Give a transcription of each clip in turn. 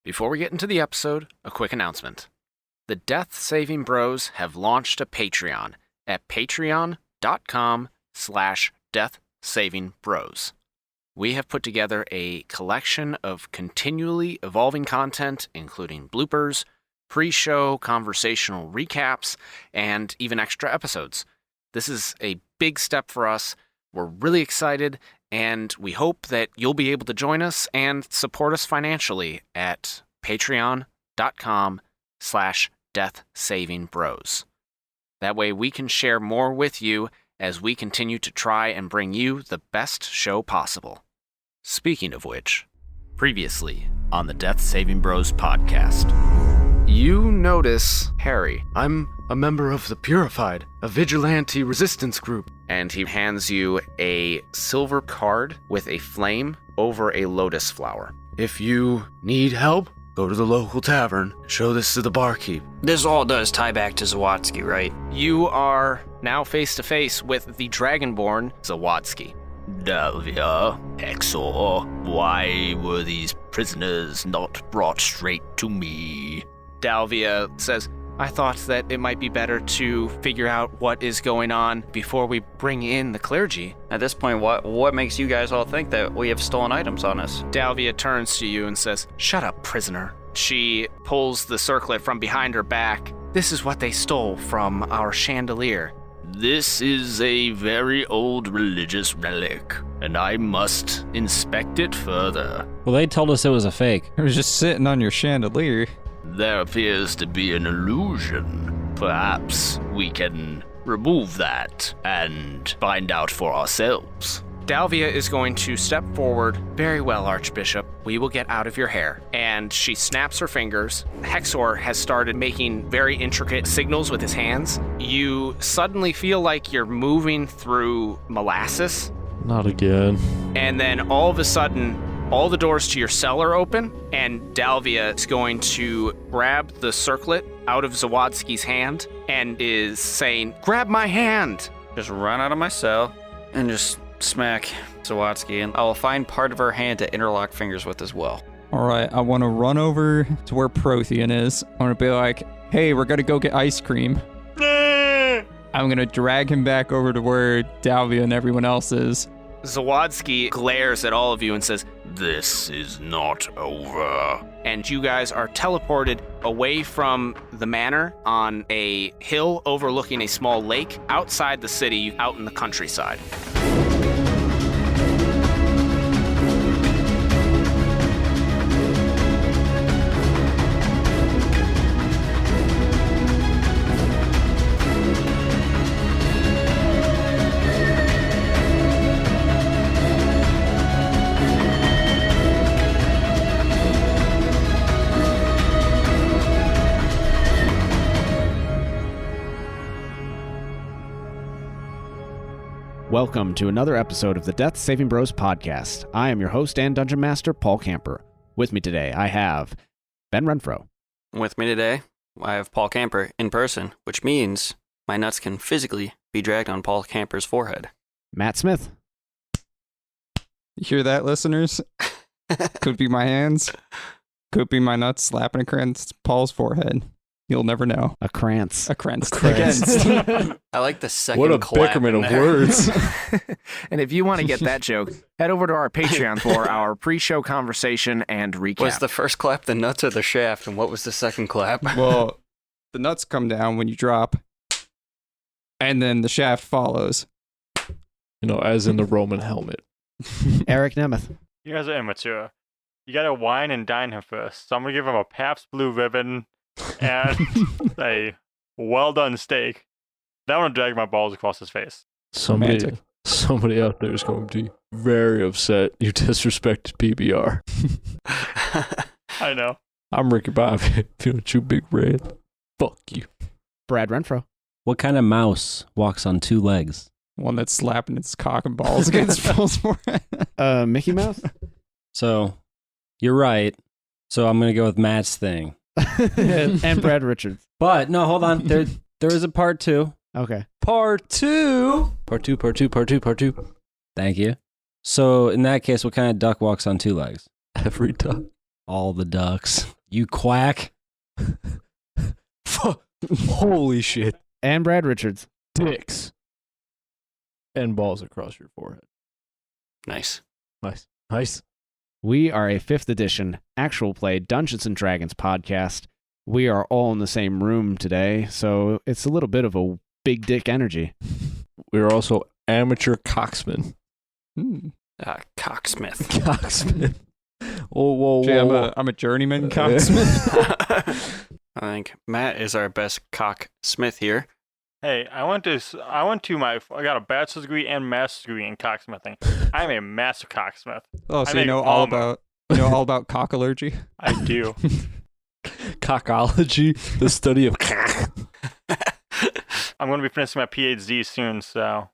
Before we get into the episode, a quick announcement. The Death Saving Bros have launched a Patreon at patreon.com/deathsavingbros. We have put together a collection of continually evolving content, including bloopers, pre-show conversational recaps, and even extra episodes. This is a big step for us. We're really excited, and we hope that you'll be able to join us and support us financially at patreon.com/deathsavingbros. That way we can share more with you as we continue to try and bring you the best show possible. Speaking of which, previously on the Death Saving Bros podcast, you notice Harry. I'm a member of the Purified, a vigilante resistance group. And he hands you a silver card with a flame over a lotus flower. If you need help, go to the local tavern. Show this to the barkeep. This all does tie back to Zawadzki, right? You are now face to face with the Dragonborn Zawadzki. Dalvia, Hexor, why were these prisoners not brought straight to me? Dalvia says, I thought that it might be better to figure out what is going on before we bring in the clergy. At this point, what makes you guys all think that we have stolen items on us? Dalvia turns to you and says, Shut up, prisoner. She pulls the circlet from behind her back. This is what they stole from our chandelier. This is a very old religious relic, and I must inspect it further. Well, they told us it was a fake. It was just sitting on your chandelier. There appears to be an illusion. Perhaps we can remove that and find out for ourselves. Dalvia is going to step forward. Very well, Archbishop. We will get out of your hair. And she snaps her fingers. Hexor has started making very intricate signals with his hands. You suddenly feel like you're moving through molasses. Not again. And then all of a sudden, all the doors to your cell are open, and Dalvia is going to grab the circlet out of Zawadzki's hand and is saying, Grab my hand! Just run out of my cell and just smack Zawadzki, and I will find part of her hand to interlock fingers with as well. All right, I want to run over to where Prothean is. I want to be like, hey, we're going to go get ice cream. I'm going to drag him back over to where Dalvia and everyone else is. Zawadzki glares at all of you and says, This is not over. And you guys are teleported away from the manor on a hill overlooking a small lake outside the city, out in the countryside. Welcome to another episode of the Death Saving Bros podcast. I am your host and Dungeon Master, Paul Camper. With me today, I have Ben Renfro. With me today, I have Paul Camper in person, which means my nuts can physically be dragged on Paul Camper's forehead. Matt Smith. You hear that, listeners? Could be my hands. Could be my nuts slapping against Paul's forehead. You'll never know. A krantz. Against. I like the second What a clap bickerman in of there. words. And if you want to get that joke, head over to our Patreon for our pre-show conversation and recap. Was the first clap the nuts or the shaft, and what was the second clap? Well, the nuts come down when you drop, and then the shaft follows. You know, as in the Roman helmet. Eric Nemeth. You guys are immature. You gotta wine and dine him first. So I'm gonna give him a Pabst Blue Ribbon and a well done steak. Then I'm gonna drag my balls across his face. Somebody out there is going to be very upset you disrespected PBR. I know. I'm Ricky Bobby. If you don't chew Big Red, fuck you. Brad Renfro. What kind of mouse walks on two legs? One that's slapping its cock and balls against Paul's forehead. Mickey Mouse. So, you're right. So I'm going to go with Matt's thing. And Brad Richards. But, no, hold on. There is a part two. Okay. Part two. Thank you. So, in that case, what kind of duck walks on two legs? Every time. All the ducks. You quack. Holy shit. And Brad Richards. Dicks. And balls across your forehead. Nice. Nice. We are a 5th edition actual play Dungeons & Dragons podcast. We are all in the same room today, so it's a little bit of a big dick energy. We are also amateur cocksmen. Cocksmith. Cocksmen. Whoa. Jay, I'm a journeyman cocksmith. I think Matt is our best cocksmith here. Hey, I got a bachelor's degree and master's degree in cocksmithing. I'm a master cocksmith. Oh, so I you know make all armor. about cock allergy? I do. Cockology, the study of cock. I'm going to be finishing my PhD soon, so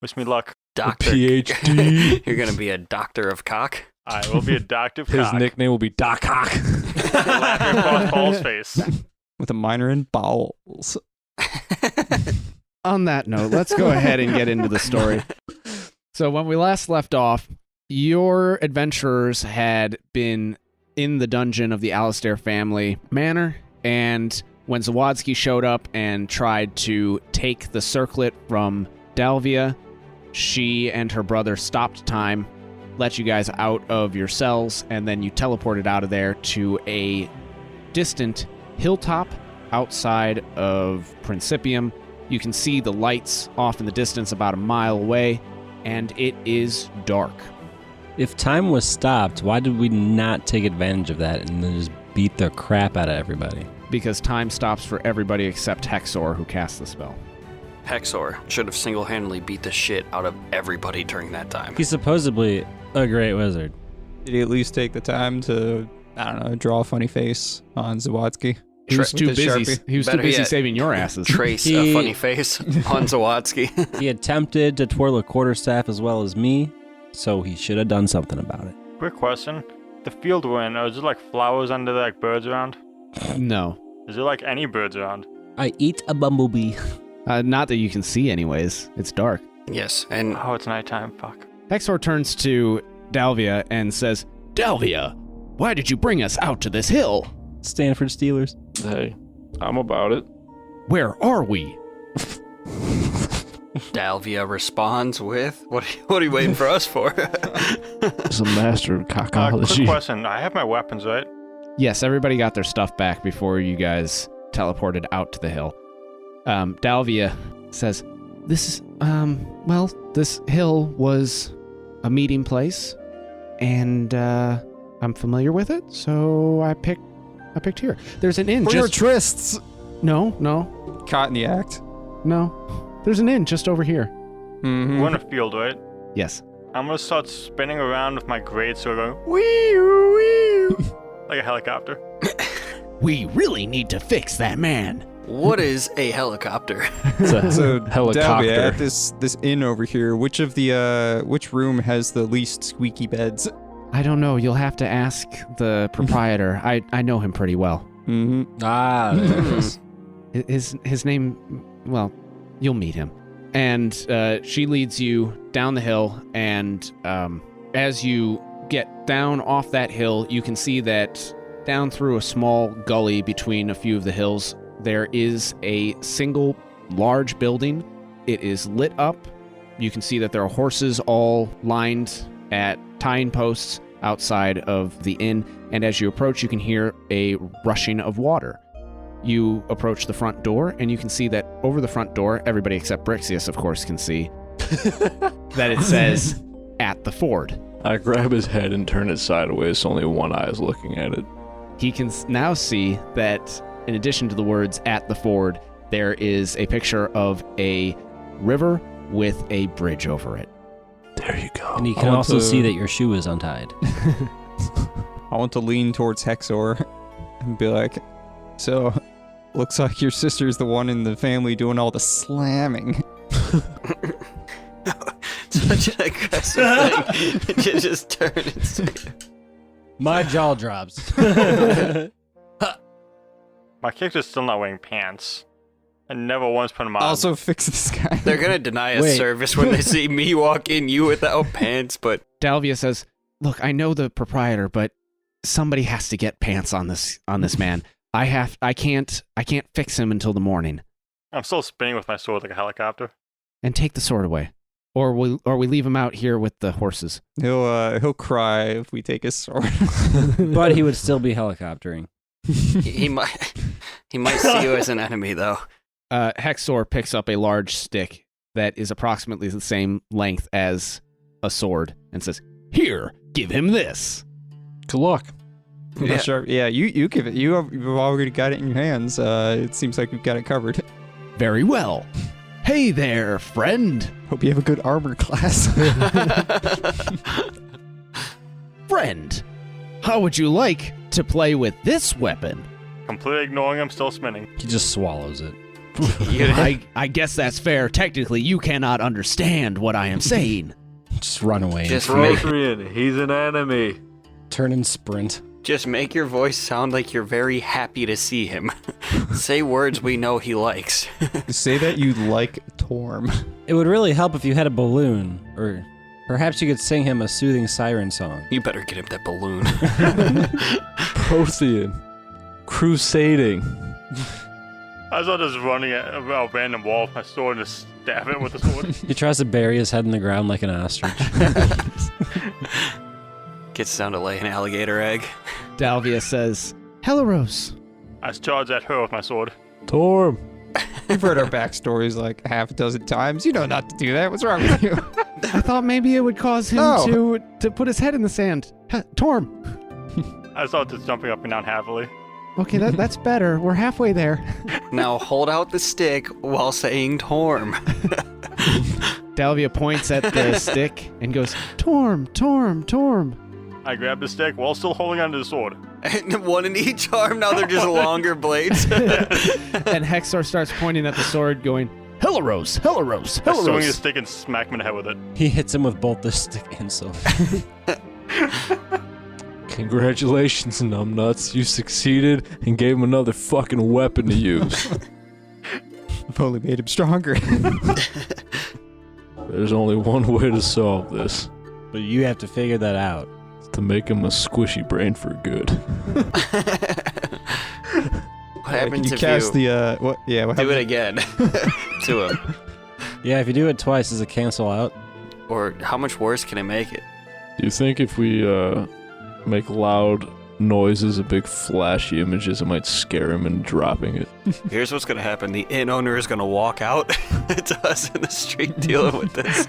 wish me luck. Doctor. PhD. You're going to be a doctor of cock? I will be a doctor of His cock. nickname will be Doc Cock. Laughing across Paul's face. With a minor in bowels. On that note, let's go ahead and get into the story. So when we last left off, your adventurers had been in the dungeon of the Alistair family manor, and when Zawadzki showed up and tried to take the circlet from Dalvia, she and her brother stopped time, let you guys out of your cells, and then you teleported out of there to a distant hilltop outside of Principium. You can see the lights off in the distance about a mile away, and it is dark. If time was stopped, why did we not take advantage of that and then just beat the crap out of everybody? Because time stops for everybody except Hexor, who cast the spell. Hexor should have single-handedly beat the shit out of everybody during that time. He's supposedly a great wizard. Did he at least take the time to, I don't know, draw a funny face on Zawadzki? He was too with his busy. Sharpie. He was too Better busy yet, saving your asses. Trace a funny face on Zawadzki. He attempted to twirl a quarterstaff as well as me, so he should have done something about it. Quick question. The field we're in, is there like flowers under there, like birds around? No, Is there like any birds around? I eat a bumblebee. not that you can see. Anyways, it's dark. Yes, and Oh, it's nighttime. Fuck. Hexor turns to Dalvia and says, "Dalvia, why did you bring us out to this hill? Stanford Steelers. Hey, I'm about it. Where are we?" Dalvia responds with, what are you waiting for us for? He's a master of Quick cockology. question. I have my weapons, right? Yes, everybody got their stuff back before you guys teleported out to the hill. Dalvia says, this hill was a meeting place, and I'm familiar with it, so I picked here. There's an inn For your just... trysts! No. Caught in the act. There's an inn just over here. Mm-hmm. We're in a field, right? Yes. I'm gonna start spinning around with my greatsword going, wee like a helicopter. We really need to fix that man. What is a helicopter? It's a So, helicopter. Dalvia, at this inn over here, which room has the least squeaky beds? I don't know. You'll have to ask the proprietor. I know him pretty well. Mm-hmm. Ah, there it is. His name, well, you'll meet him. And she leads you down the hill, and as you get down off that hill, you can see that down through a small gully between a few of the hills, there is a single large building. It is lit up. You can see that there are horses all lined at tying posts outside of the inn, and as you approach, you can hear a rushing of water. You approach the front door, and you can see that over the front door, everybody except Brixius, of course, can see that it says, "At the Ford." I grab his head and turn it sideways so only one eye is looking at it. He can now see that, in addition to the words "At the Ford," there is a picture of a river with a bridge over it. There you go. And you I can want also to- see that your shoe is untied. I want to lean towards Hexor and be like, so, looks like your sister's the one in the family doing all the slamming. Such an aggressive thing. You just turn and say, My jaw drops. My character's still not wearing pants. I never once put them on. Also, fix this guy. they're gonna deny us Wait. service when they see me walk in, you without pants, but Dalvia says, "Look, I know the proprietor, but somebody has to get pants on this man. I can't fix him until the morning. I'm still spinning with my sword like a helicopter. And take the sword away. Or we leave him out here with the horses. He'll cry if we take his sword. But he would still be helicoptering. He might see you as an enemy, though. Hexor picks up a large stick that is approximately the same length as a sword and says, "Here, give him this." Good luck. Yeah. Sure. Yeah, you give it. You've already got it in your hands. It seems like you've got it covered. Very well. Hey there, friend. Hope you have a good armor class. Friend, how would you like to play with this weapon? Completely ignoring him, still spinning. He just swallows it. I guess that's fair. Technically, you cannot understand what I am saying. Just run away. Just and make, Prothean, he's an enemy. turn and sprint. just make your voice sound like you're very happy to see him. Say words we know he likes. Say that you like Torm. It would really help if you had a balloon, or perhaps you could sing him a soothing siren song. You better get him that balloon. Prothean. Crusading. I was just running at a random wall with my sword and just stab it with the sword. He tries to bury his head in the ground like an ostrich. Gets down to lay an alligator egg. Dalvia says, Helaros. I charged at her with my sword. Torm. You've heard our backstories like half a dozen times. You know not to do that. What's wrong with you? I thought maybe it would cause him No. to put his head in the sand. Torm. I saw it just jumping up and down happily. Okay, that's better. We're halfway there. Now hold out the stick while saying Torm. Dalvia points at the stick and goes, Torm, Torm, Torm. I grabbed the stick while still holding onto the sword. And one in each arm, now they're just longer blades. And Hexor starts pointing at the sword, going, Helaros, Helaros, I swing the Helaros. stick and smack him in the head with it. He hits him with both the stick and sword. Congratulations, numbnuts. You succeeded and gave him another fucking weapon to use. I've only made him stronger. There's only one way to solve this. But you have to figure that out. It's to make him a squishy brain for good. What happens you if cast you the what? Yeah, what do it happens? again to him? Yeah, if you do it twice, does it cancel out? Or how much worse can it make it? Do you think if we make loud noises of big flashy images, it might scare him into dropping it? Here's what's gonna happen. The inn owner is gonna walk out to us in the street dealing with this.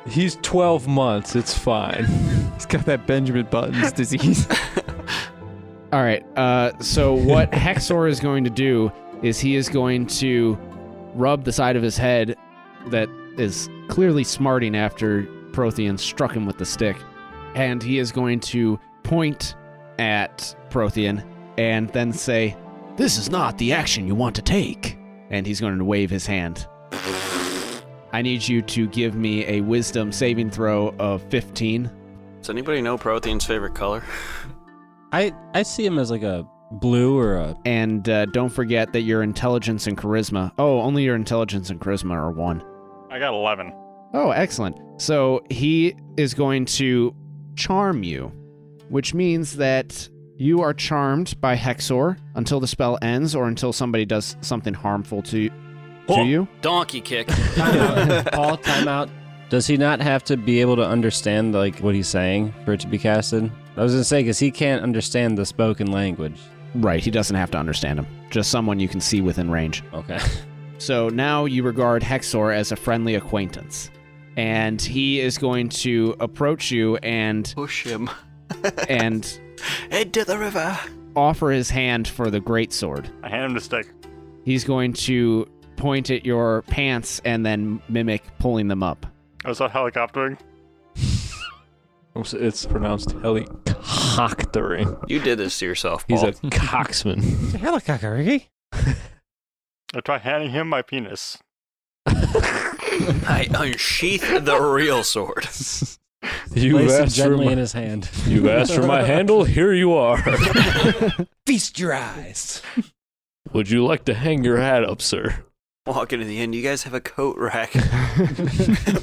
He's 12 months. It's fine. He's got that Benjamin Buttons disease. All right, so what Hexor is going to do is he is going to rub the side of his head that is clearly smarting after Prothean struck him with the stick. And he is going to point at Prothean and then say, This is not the action you want to take. And he's going to wave his hand. I need you to give me a wisdom saving throw of 15. Does anybody know Prothean's favorite color? I see him as like a blue or a... And don't forget that your intelligence and charisma... Oh, only your intelligence and charisma are 1. I got 11. Oh, excellent. So he is going to charm you, which means that you are charmed by Hexor until the spell ends or until somebody does something harmful to you. Donkey kick. Paul, time out. Does he not have to be able to understand like what he's saying for it to be casted? I was going to say, because he can't understand the spoken language. Right, he doesn't have to understand him. Just someone you can see within range. Okay. So now you regard Hexor as a friendly acquaintance. And he is going to approach you and Push him. and Head to the river. offer his hand for the greatsword. I hand him the stick. He's going to point at your pants and then mimic pulling them up. I was out helicoptering. It's pronounced helicoptering. You did this to yourself, He's Paul. a coxman. Helicopter. I try handing him my penis. I unsheath the real sword. You've Place it asked, for gently my, in his hand. you've asked for my handle. Here you are. Feast your eyes. Would you like to hang your hat up, sir? Walk into the inn. You guys have a coat rack.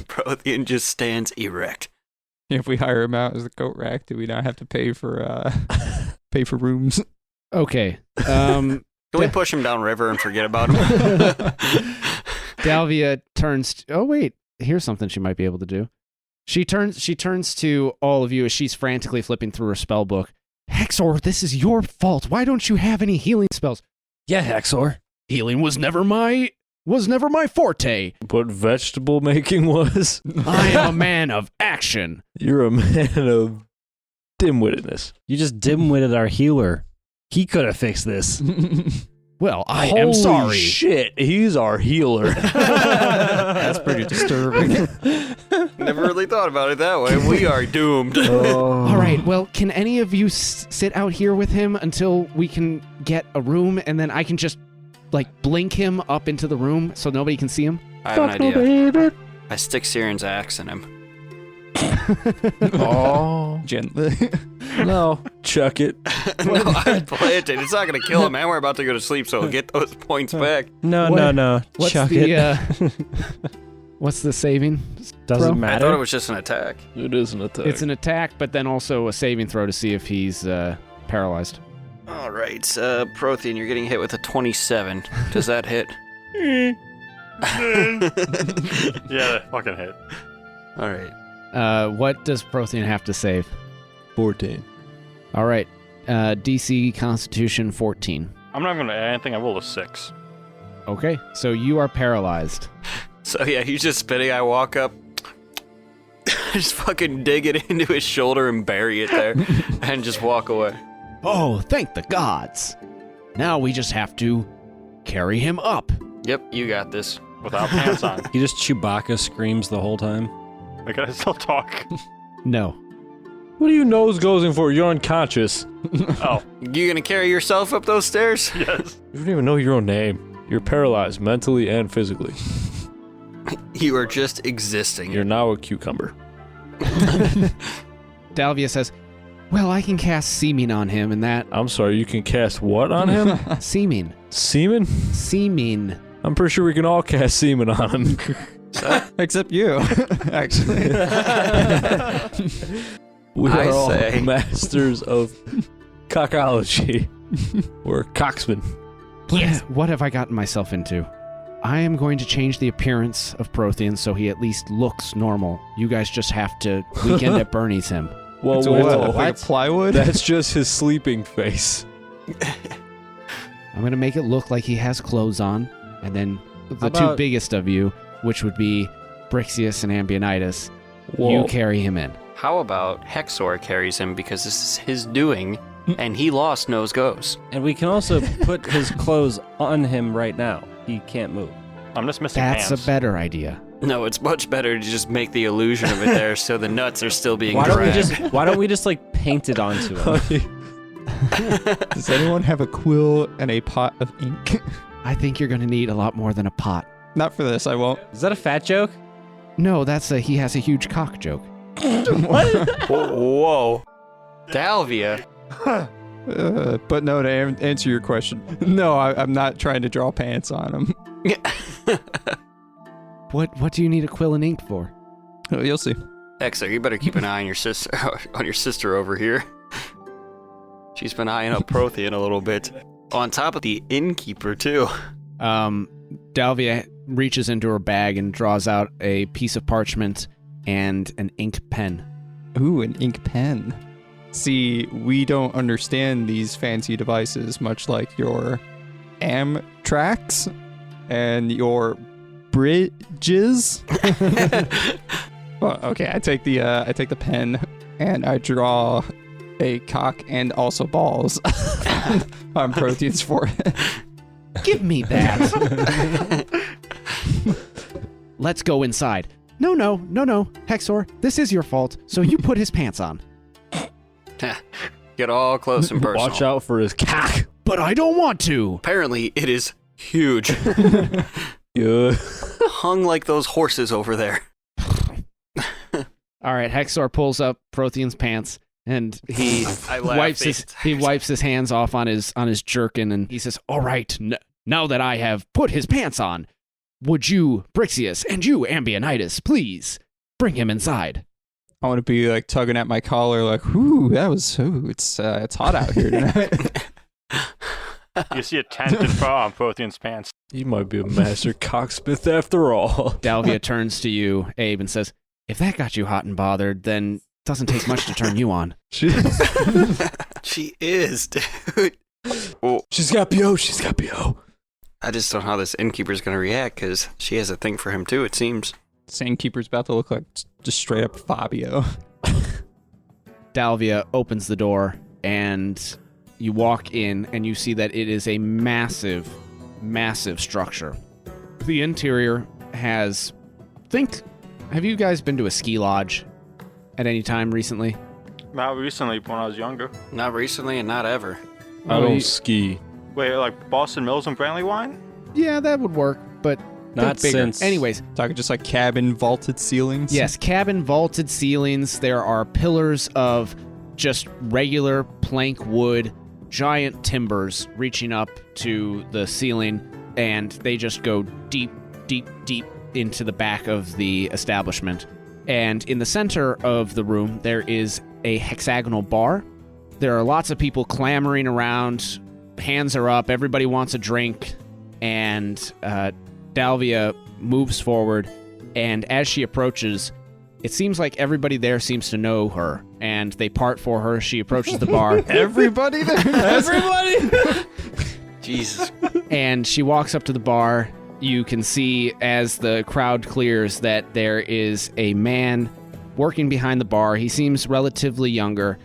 Prothean just stands erect. If we hire him out as a coat rack, do we not have to pay for rooms? Okay. Can we push him downriver and forget about him? Dalvia turns. Oh wait, here's something she might be able to do. She turns to all of you as she's frantically flipping through her spell book. Hexor, this is your fault. Why don't you have any healing spells? Yeah, Hexor. Healing was never my forte. But vegetable making was? I am a man of action. You're a man of dim-wittedness. You just dim-witted our healer. He could have fixed this. Well, I am sorry. Holy shit, he's our healer. That's pretty disturbing. Never really thought about it that way. We are doomed. All right, well, can any of you sit out here with him until we can get a room, and then I can just, blink him up into the room so nobody can see him? I have an idea. I stick Siren's axe in him. Oh, Gently. no. Chuck it. No, I plant it. It's not going to kill him, and we're about to go to sleep, so we'll get those points back. No. What's Chuck the it. What's the saving? Doesn't throw? I matter. thought it was just an attack. It is an attack. It's an attack, but then also a saving throw to see if he's paralyzed. All right, Prothean, you're getting hit with a 27. Does that hit? Yeah, fucking hit. All right. What does Prothean have to save? 14. All right, DC Constitution 14. I'm not going to add anything. I rolled a 6. Okay, so you are paralyzed. So yeah, he's just spitting. I walk up, just fucking dig it into his shoulder and bury it there, and just walk away. Oh, thank the gods. Now we just have to carry him up. Yep, you got this. Without pants on. He just Chewbacca screams the whole time. I gotta still talk. No. What are you nose goesing for? You're unconscious. Oh, You gonna carry yourself up those stairs? yes. You don't even know your own name. You're paralyzed mentally and physically. You are just existing. You're now a cucumber. Dalvia says, well, I can cast Seeming on him, and that... I'm sorry, you can cast what on him? Seeming. Semen? Seeming. I'm pretty sure we can all cast semen on him. Except you, actually. We I are all say. masters of cockology. We're cocksmen. What have I gotten myself into? I am going to change the appearance of Prothean so he at least looks normal. You guys just have to weekend at Bernie's him. Whoa, So whoa, what, whoa. like plywood? That's just his sleeping face. I'm going to make it look like he has clothes on, and then the two about- biggest of you, which would be Brixius and Ambionitis, Whoa. you carry him in. How about Hexor carries him because this is his doing, and he lost nose goes. And we can also put his clothes on him right now. He can't move. I'm just missing That's pants. a better idea. No, it's much better to just make the illusion of it there, so the nuts are still being Why don't we dragged. just paint it onto him? Does anyone have a quill and a pot of ink? I think you're going to need a lot more than a pot. Not for this, I won't. Is that a fat joke? No, that's a he has a huge cock joke. Whoa. Dalvia. But no, to answer your question, no, I'm not trying to draw pants on him. What do you need a quill and ink for? Oh, you'll see. Hexor, you better keep an eye on your sister over here. She's been eyeing up Prothean a little bit. On top of the innkeeper, too. Dalvia reaches into her bag and draws out a piece of parchment and an ink pen. Ooh, an ink pen. See, we don't understand these fancy devices, much like your Amtraks and your bridges. Well, okay, I take the pen and I draw a cock and also balls on Prothean's forehead. Give me that. Let's go inside. No, Hexor, this is your fault, so you put his pants on. Get all close and personal. Watch out for his cock. But I don't want to. Apparently, it is huge. Yeah. Hung like those horses over there. All right, Hexor pulls up Prothean's pants and he I laugh. wipes his hands off on his jerkin and he says, "All right, now that I have put his pants on, would you, Brixius, and you, Ambionitis, please bring him inside?" I want to be like tugging at my collar, like, "Ooh, it's hot out here tonight." You see a tented bra on Prothean's pants. He might be a master cocksmith after all. Dalvia turns to you, Abe, and says, "If that got you hot and bothered, then it doesn't take much to turn you on." She is, dude. Well, She's got BO. She's got BO. I just don't know how this innkeeper's going to react because she has a thing for him too, it seems. This innkeeper's about to look like just straight up Fabio. Dalvia opens the door, and you walk in, and you see that it is a massive, massive structure. The interior has... Have you guys been to a ski lodge at any time recently? Not recently, but when I was younger. Not recently and not ever. I don't ski. Wait, like Boston Mills and Brandywine? Yeah, that would work, but Not think bigger. since. Anyways, Talking just like cabin vaulted ceilings. yes, cabin vaulted ceilings. There are pillars of just regular plank wood, giant timbers reaching up to the ceiling, and they just go deep, deep, deep into the back of the establishment. And in the center of the room, there is a hexagonal bar. There are lots of people clamoring around. Hands are up. Everybody wants a drink. And Dalvia moves forward. And as she approaches, it seems like everybody there seems to know her. And they part for her. She approaches the bar. Everybody there. Everybody! Jesus. And she walks up to the bar. You can see as the crowd clears that there is a man working behind the bar. He seems relatively younger.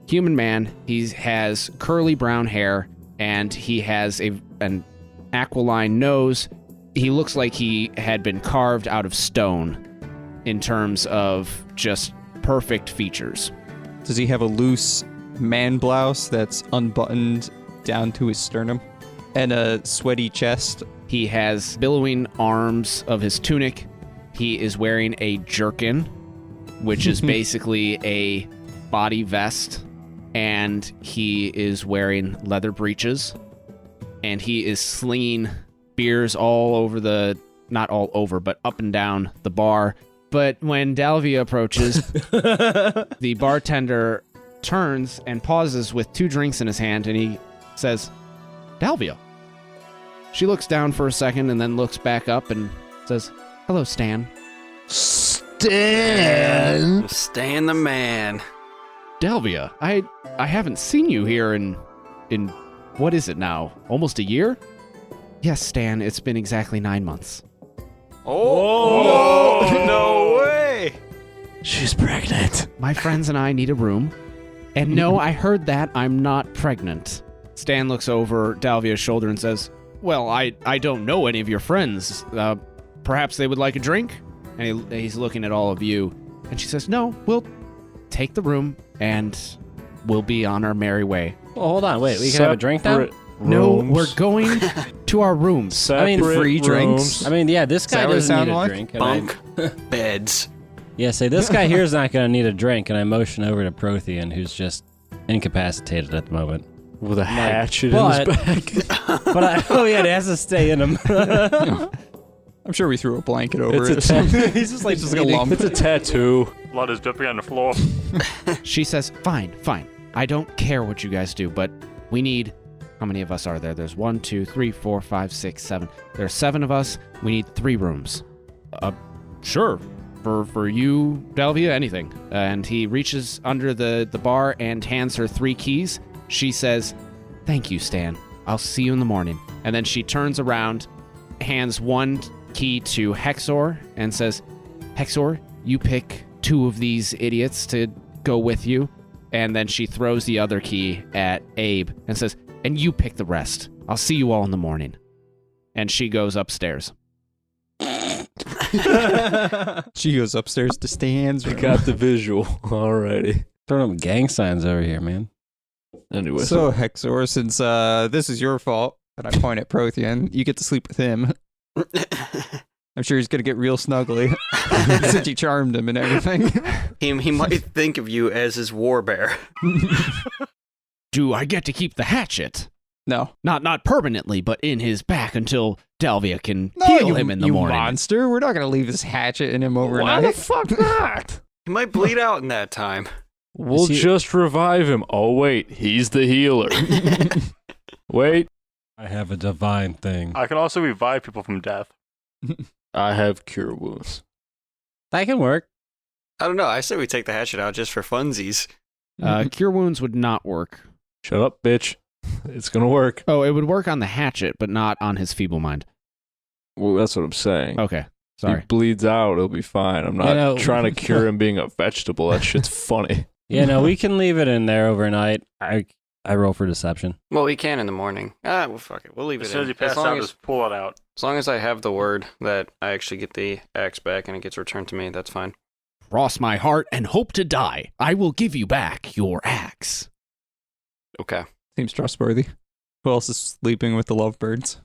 Human man. He has curly brown hair, and he has an aquiline nose. He looks like he had been carved out of stone in terms of just perfect features. Does he have a loose man blouse that's unbuttoned down to his sternum? And a sweaty chest? He has billowing arms of his tunic. He is wearing a jerkin, which is basically a body vest. And he is wearing leather breeches. And he is slinging beers all over not all over, but up and down the bar. But when Dalvia approaches, the bartender turns and pauses with 2 drinks in his hand, and he says, "Dalvia." She looks down for a second and then looks back up and says, "Hello, Stan." Stan! Stan the man. "Dalvia, I haven't seen you here in what is it now? Almost a year?" "Yes, Stan, it's been exactly 9 months." Oh, no way. She's pregnant. "My friends and I need a room." "And no, I heard that. I'm not pregnant." Stan looks over Dalvia's shoulder and says, "Well, I don't know any of your friends. Perhaps they would like a drink?" And he's looking at all of you. And she says, "No, we'll take the room and we'll be on our merry way." Well, hold on. Wait, we can have a drink now? Separate "No, rooms. we're going to our rooms." Separate free drinks. rooms. I mean, yeah, this that guy what it doesn't need sounded a like? drink. and I- Bunk beds. Yeah, say this guy here is not going to need a drink, and I motion over to Prothean, who's just incapacitated at the moment. With a hatchet but- in his back. But it has to stay in him. I'm sure we threw a blanket over It's it. a He's just like It's just like a lump. It's a tattoo. Blood is dripping on the floor. She says, Fine. I don't care what you guys do, but we need... How many of us are there? There's 1, 2, 3, 4, 5, 6, 7. There are 7 of us. We need 3 rooms. Sure. For you, Dalvia, anything. And he reaches under the bar and hands her 3 keys. She says, "Thank you, Stan. I'll see you in the morning." And then she turns around, hands 1 key to Hexor, and says, "Hexor, you pick 2 of these idiots to go with you." And then she throws the other key at Abe and says, "And you pick the rest. I'll see you all in the morning." And she goes upstairs. She goes upstairs to Stan's I room. got the visual. Alrighty. Throwing up gang signs over here, man. Anyway. So, Hexor, since this is your fault, and I point at Prothean, you get to sleep with him. I'm sure he's going to get real snuggly since you charmed him and everything. He might think of you as his war bear. Do I get to keep the hatchet? No. Not permanently, but in his back until Dalvia can heal him in the you morning. monster. We're not going to leave this hatchet in him overnight. Why the fuck not? He might bleed out in that time. We'll he- just revive him. Oh, wait. He's the healer. Wait. I have a divine thing. I can also revive people from death. I have cure wounds. That can work. I don't know. I say we take the hatchet out just for funsies. Cure wounds would not work. Shut up, bitch. It's going to work. Oh, it would work on the hatchet, but not on his feeble mind. Well, that's what I'm saying. Okay, He sorry. bleeds out. It'll be fine. I'm not know- trying to cure him being a vegetable. That shit's funny. Yeah, no, we can leave it in there overnight. I roll for deception. Well, we can in the morning. Well, fuck it. We'll leave As it soon in. as you pass out, just pull it out. As long as I have the word that I actually get the axe back and it gets returned to me, that's fine. Cross my heart and hope to die. I will give you back your axe. Okay. Seems trustworthy. Who else is sleeping with the lovebirds?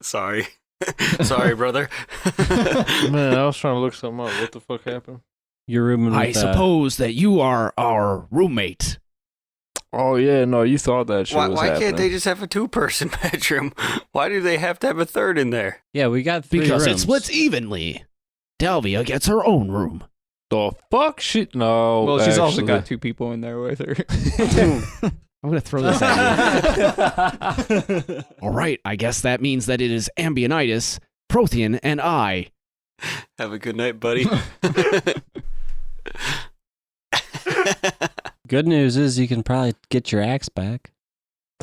Sorry. Sorry, brother. Man, I was trying to look something up. What the fuck happened? You're rooming with I suppose that you are our roommate. Oh, yeah. No, you thought that shit was Why happening. can't they just have a 2-person bedroom? Why do they have to have a third in there? Yeah, we got 3 Because rooms. it splits evenly. Delvia gets her own room. The fuck? No. Well, she's also actually. got 2 people in there with her. I'm going to throw this at you. All right, I guess that means that it is Ambionitis, Prothean, and I. Have a good night, buddy. Good news is you can probably get your axe back.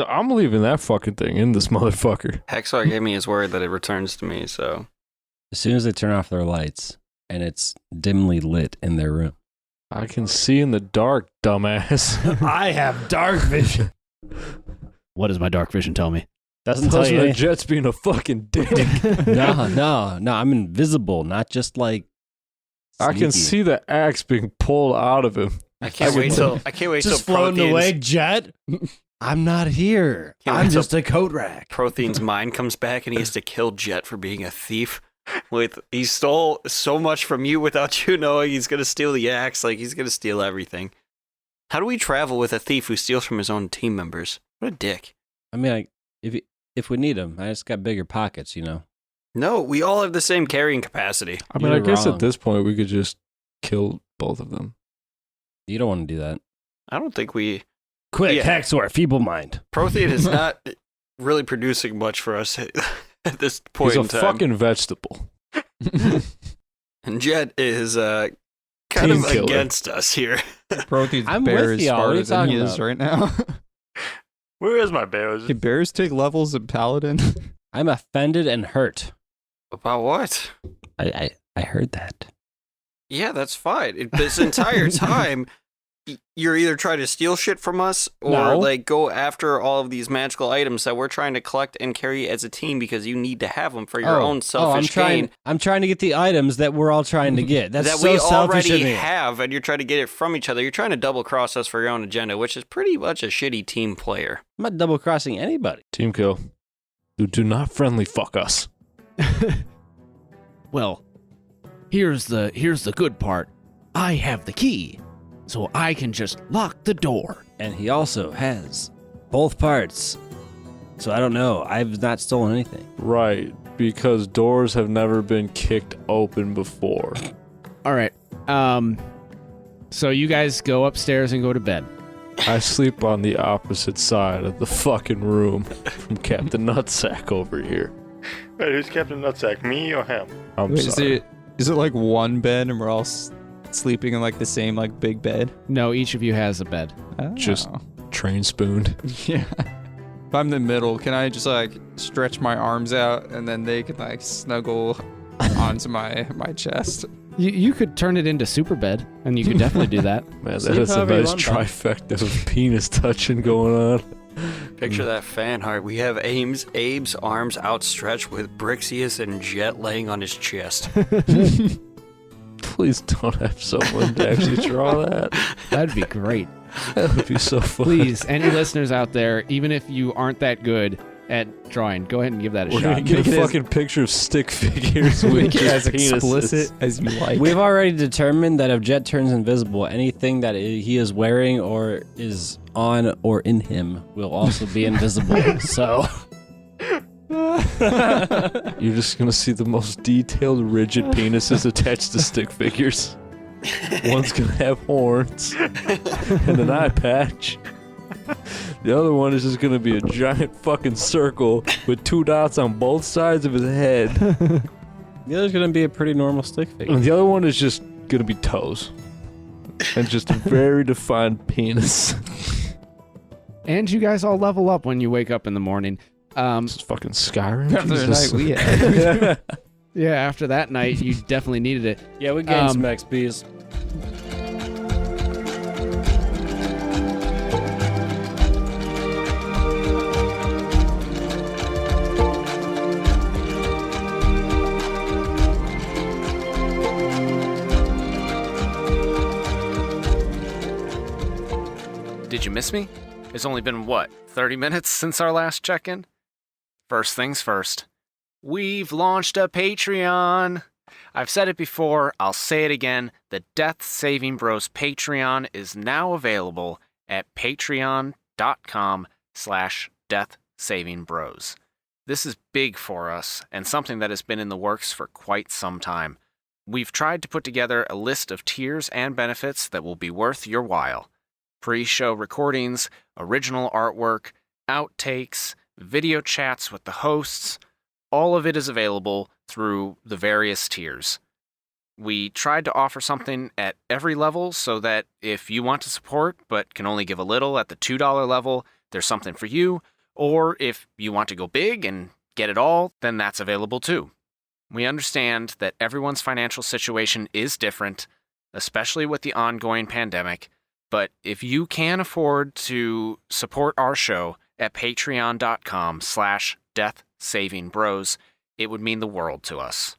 I'm leaving that fucking thing in this motherfucker. Hexar gave me his word that it returns to me, so. As soon as they turn off their lights and it's dimly lit in their room. I can see in the dark, dumbass. I have dark vision. What does my dark vision tell me? Doesn't tell Tells you me that anything. Jet's being a fucking dick. No, I'm invisible, not just like I can sneaky. see the axe being pulled out of him. I can't wait till just floating away, Jet. I'm not here. Can't I'm wait till- just a coat rack. Prothean's mind comes back and he has to kill Jet for being a thief. He stole so much from you without you knowing. He's gonna steal the axe, like he's gonna steal everything. How do we travel with a thief who steals from his own team members? What a dick. I mean, like, if we need them, I just got bigger pockets, you know. No, we all have the same carrying capacity. I mean, You're I guess wrong. at this point we could just kill both of them. You don't want to do that. I don't think we. Quick, Yeah. Hexor, feeble mind. Prothean is not really producing much for us at this point He's a in time. fucking vegetable. And Jet is kind Team of killer. against us here. Prothean's I'm bear with is y'all. What are you smarter than he talking is about? right now. Where is my bears? Can bears take levels of paladin? I'm offended and hurt. About what? I heard that. Yeah, that's fine. This entire time, you're either trying to steal shit from us or No. like go after all of these magical items that we're trying to collect and carry as a team because you need to have them for your own selfish gain I'm trying to get the items that we're all trying to get. That's that so we selfish of already me. have, and you're trying to get it from each other. You're trying to double cross us for your own agenda, which is pretty much a shitty team player. I'm not double crossing anybody. Team kill. Do not friendly fuck us. Well, here's the good part. I have the key, so I can just lock the door. And he also has both parts. So I don't know. I've not stolen anything. Right, because doors have never been kicked open before. All right. So you guys go upstairs and go to bed. I sleep on the opposite side of the fucking room from Captain Nutsack over here. Wait, who's Captain Nutsack? Me or him? I'm Wait, sorry. is it like one bed and we're all sleeping in like the same like big bed? No, each of you has a bed. Just- Oh. Train spooned. Yeah. If I'm in the middle, can I just like stretch my arms out and then they can like snuggle onto my chest? You could turn it into super bed, and you could definitely do that. Man, Sleep that is a however you nice want, Bob. trifecta of penis touching going on. Picture that fan art. We have Abe's arms outstretched with Brixius and Jet laying on his chest. Please don't have someone to actually draw that. That'd be great. That would be so funny. Please, any listeners out there, even if you aren't that good at drawing, go ahead and give that a We're gonna shot. get Make a it as- fucking picture of stick figures with Make it as just penises. explicit as you like. We've already determined that if Jet turns invisible, anything that he is wearing or is on or in him will also be invisible. So You're just gonna see the most detailed, rigid penises attached to stick figures. One's gonna have horns and an eye patch. The other one is just gonna be a giant fucking circle with 2 dots on both sides of his head. The other's gonna be a pretty normal stick figure. And the other one is just gonna be toes. And just a very defined penis. And you guys all level up when you wake up in the morning. This is fucking Skyrim. After the Jesus. night we had. Yeah, after that night, you definitely needed it. Yeah, we gained some XPs. Did you miss me? It's only been, 30 minutes since our last check-in? First things first. We've launched a Patreon. I've said it before, I'll say it again. The Death Saving Bros Patreon is now available at patreon.com/deathsavingbros. This is big for us and something that has been in the works for quite some time. We've tried to put together a list of tiers and benefits that will be worth your while. Pre-show recordings, original artwork, outtakes, video chats with the hosts, all of it is available through the various tiers. We tried to offer something at every level so that if you want to support but can only give a little at the $2 level, there's something for you, or if you want to go big and get it all, then that's available too. We understand that everyone's financial situation is different, especially with the ongoing pandemic, but if you can afford to support our show at patreon.com/deathsavingbros, it would mean the world to us.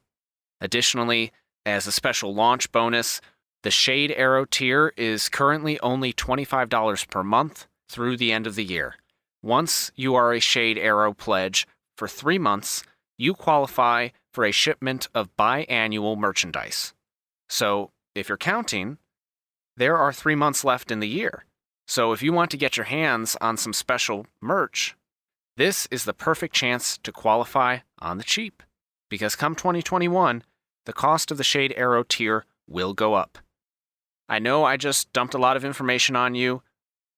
Additionally, as a special launch bonus, the Shade Arrow tier is currently only $25 per month through the end of the year. Once you are a Shade Arrow pledge for 3 months, you qualify for a shipment of biannual merchandise. So, if you're counting, there are 3 months left in the year. So if you want to get your hands on some special merch, this is the perfect chance to qualify on the cheap. Because come 2021, the cost of the Shade Arrow tier will go up. I know I just dumped a lot of information on you.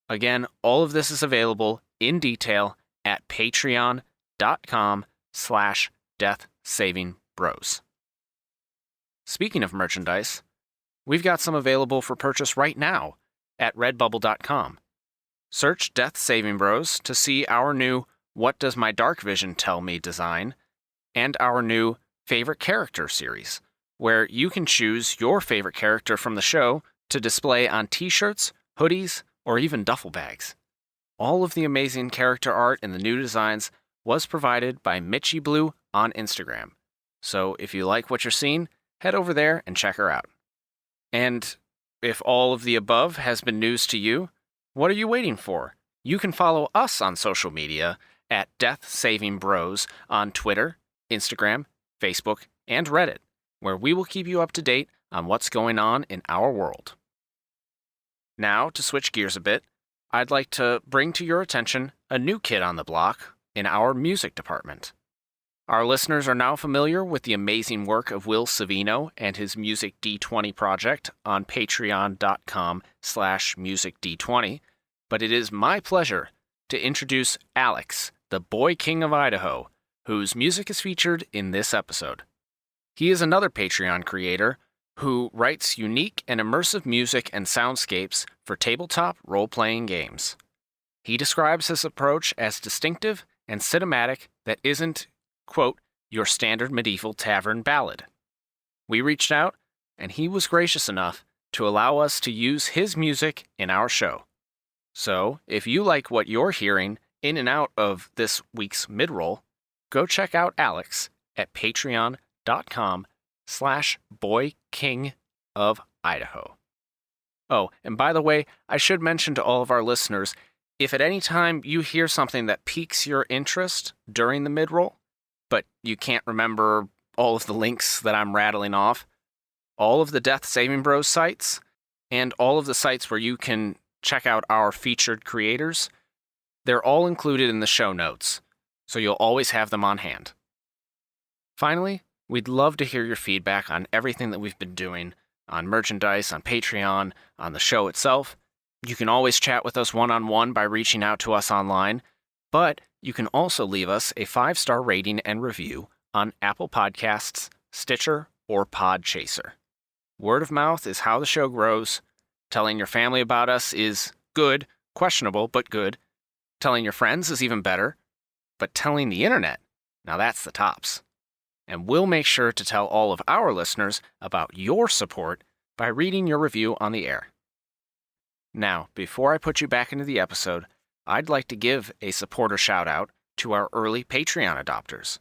Again, all of this is available in detail at patreon.com/deathsavingbros. Speaking of merchandise, we've got some available for purchase right now at redbubble.com. Search Death Saving Bros to see our new What Does My Dark Vision Tell Me design and our new Favorite Character series, where you can choose your favorite character from the show to display on t-shirts, hoodies, or even duffel bags. All of the amazing character art in the new designs was provided by Mitchie Blue on Instagram. So if you like what you're seeing, head over there and check her out. And if all of the above has been news to you, what are you waiting for? You can follow us on social media at Death Saving Bros on Twitter, Instagram, Facebook, and Reddit, where we will keep you up to date on what's going on in our world. Now, to switch gears a bit, I'd like to bring to your attention a new kid on the block in our music department. Our listeners are now familiar with the amazing work of Will Savino and his Music D20 project on patreon.com/musicd20, but it is my pleasure to introduce Alex, the Boy King of Idaho, whose music is featured in this episode. He is another Patreon creator who writes unique and immersive music and soundscapes for tabletop role-playing games. He describes his approach as distinctive and cinematic that isn't, quote, your standard medieval tavern ballad. We reached out, and he was gracious enough to allow us to use his music in our show. So, if you like what you're hearing in and out of this week's mid-roll, go check out Alex at patreon.com/boykingofIdaho. Oh, and by the way, I should mention to all of our listeners, if at any time you hear something that piques your interest during the mid-roll, but you can't remember all of the links that I'm rattling off, all of the Death Saving Bros sites, and all of the sites where you can check out our featured creators, they're all included in the show notes, so you'll always have them on hand. Finally, we'd love to hear your feedback on everything that we've been doing, on merchandise, on Patreon, on the show itself. You can always chat with us one-on-one by reaching out to us online, but you can also leave us a 5-star rating and review on Apple Podcasts, Stitcher, or Podchaser. Word of mouth is how the show grows. Telling your family about us is good, questionable, but good. Telling your friends is even better. But telling the internet, now that's the tops. And we'll make sure to tell all of our listeners about your support by reading your review on the air. Now, before I put you back into the episode, I'd like to give a supporter shout-out to our early Patreon adopters.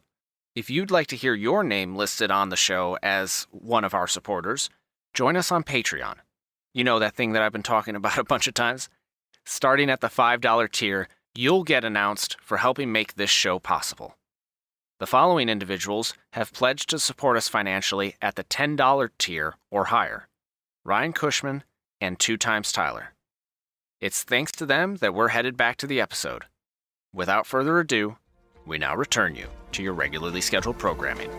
If you'd like to hear your name listed on the show as one of our supporters, join us on Patreon. You know that thing that I've been talking about a bunch of times? Starting at the $5 tier, you'll get announced for helping make this show possible. The following individuals have pledged to support us financially at the $10 tier or higher: Ryan Cushman and 2x Tyler. It's thanks to them that we're headed back to the episode. Without further ado, we now return you to your regularly scheduled programming.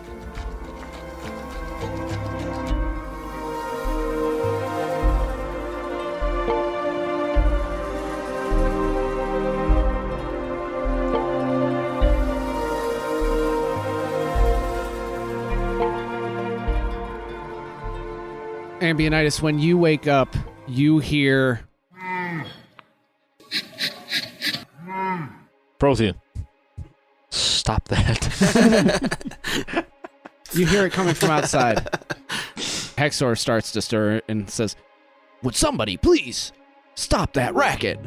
Ambionitis, when you wake up, you hear... Prothean. Stop that. You hear it coming from outside. Hexor starts to stir and says, "Would somebody please stop that racket?"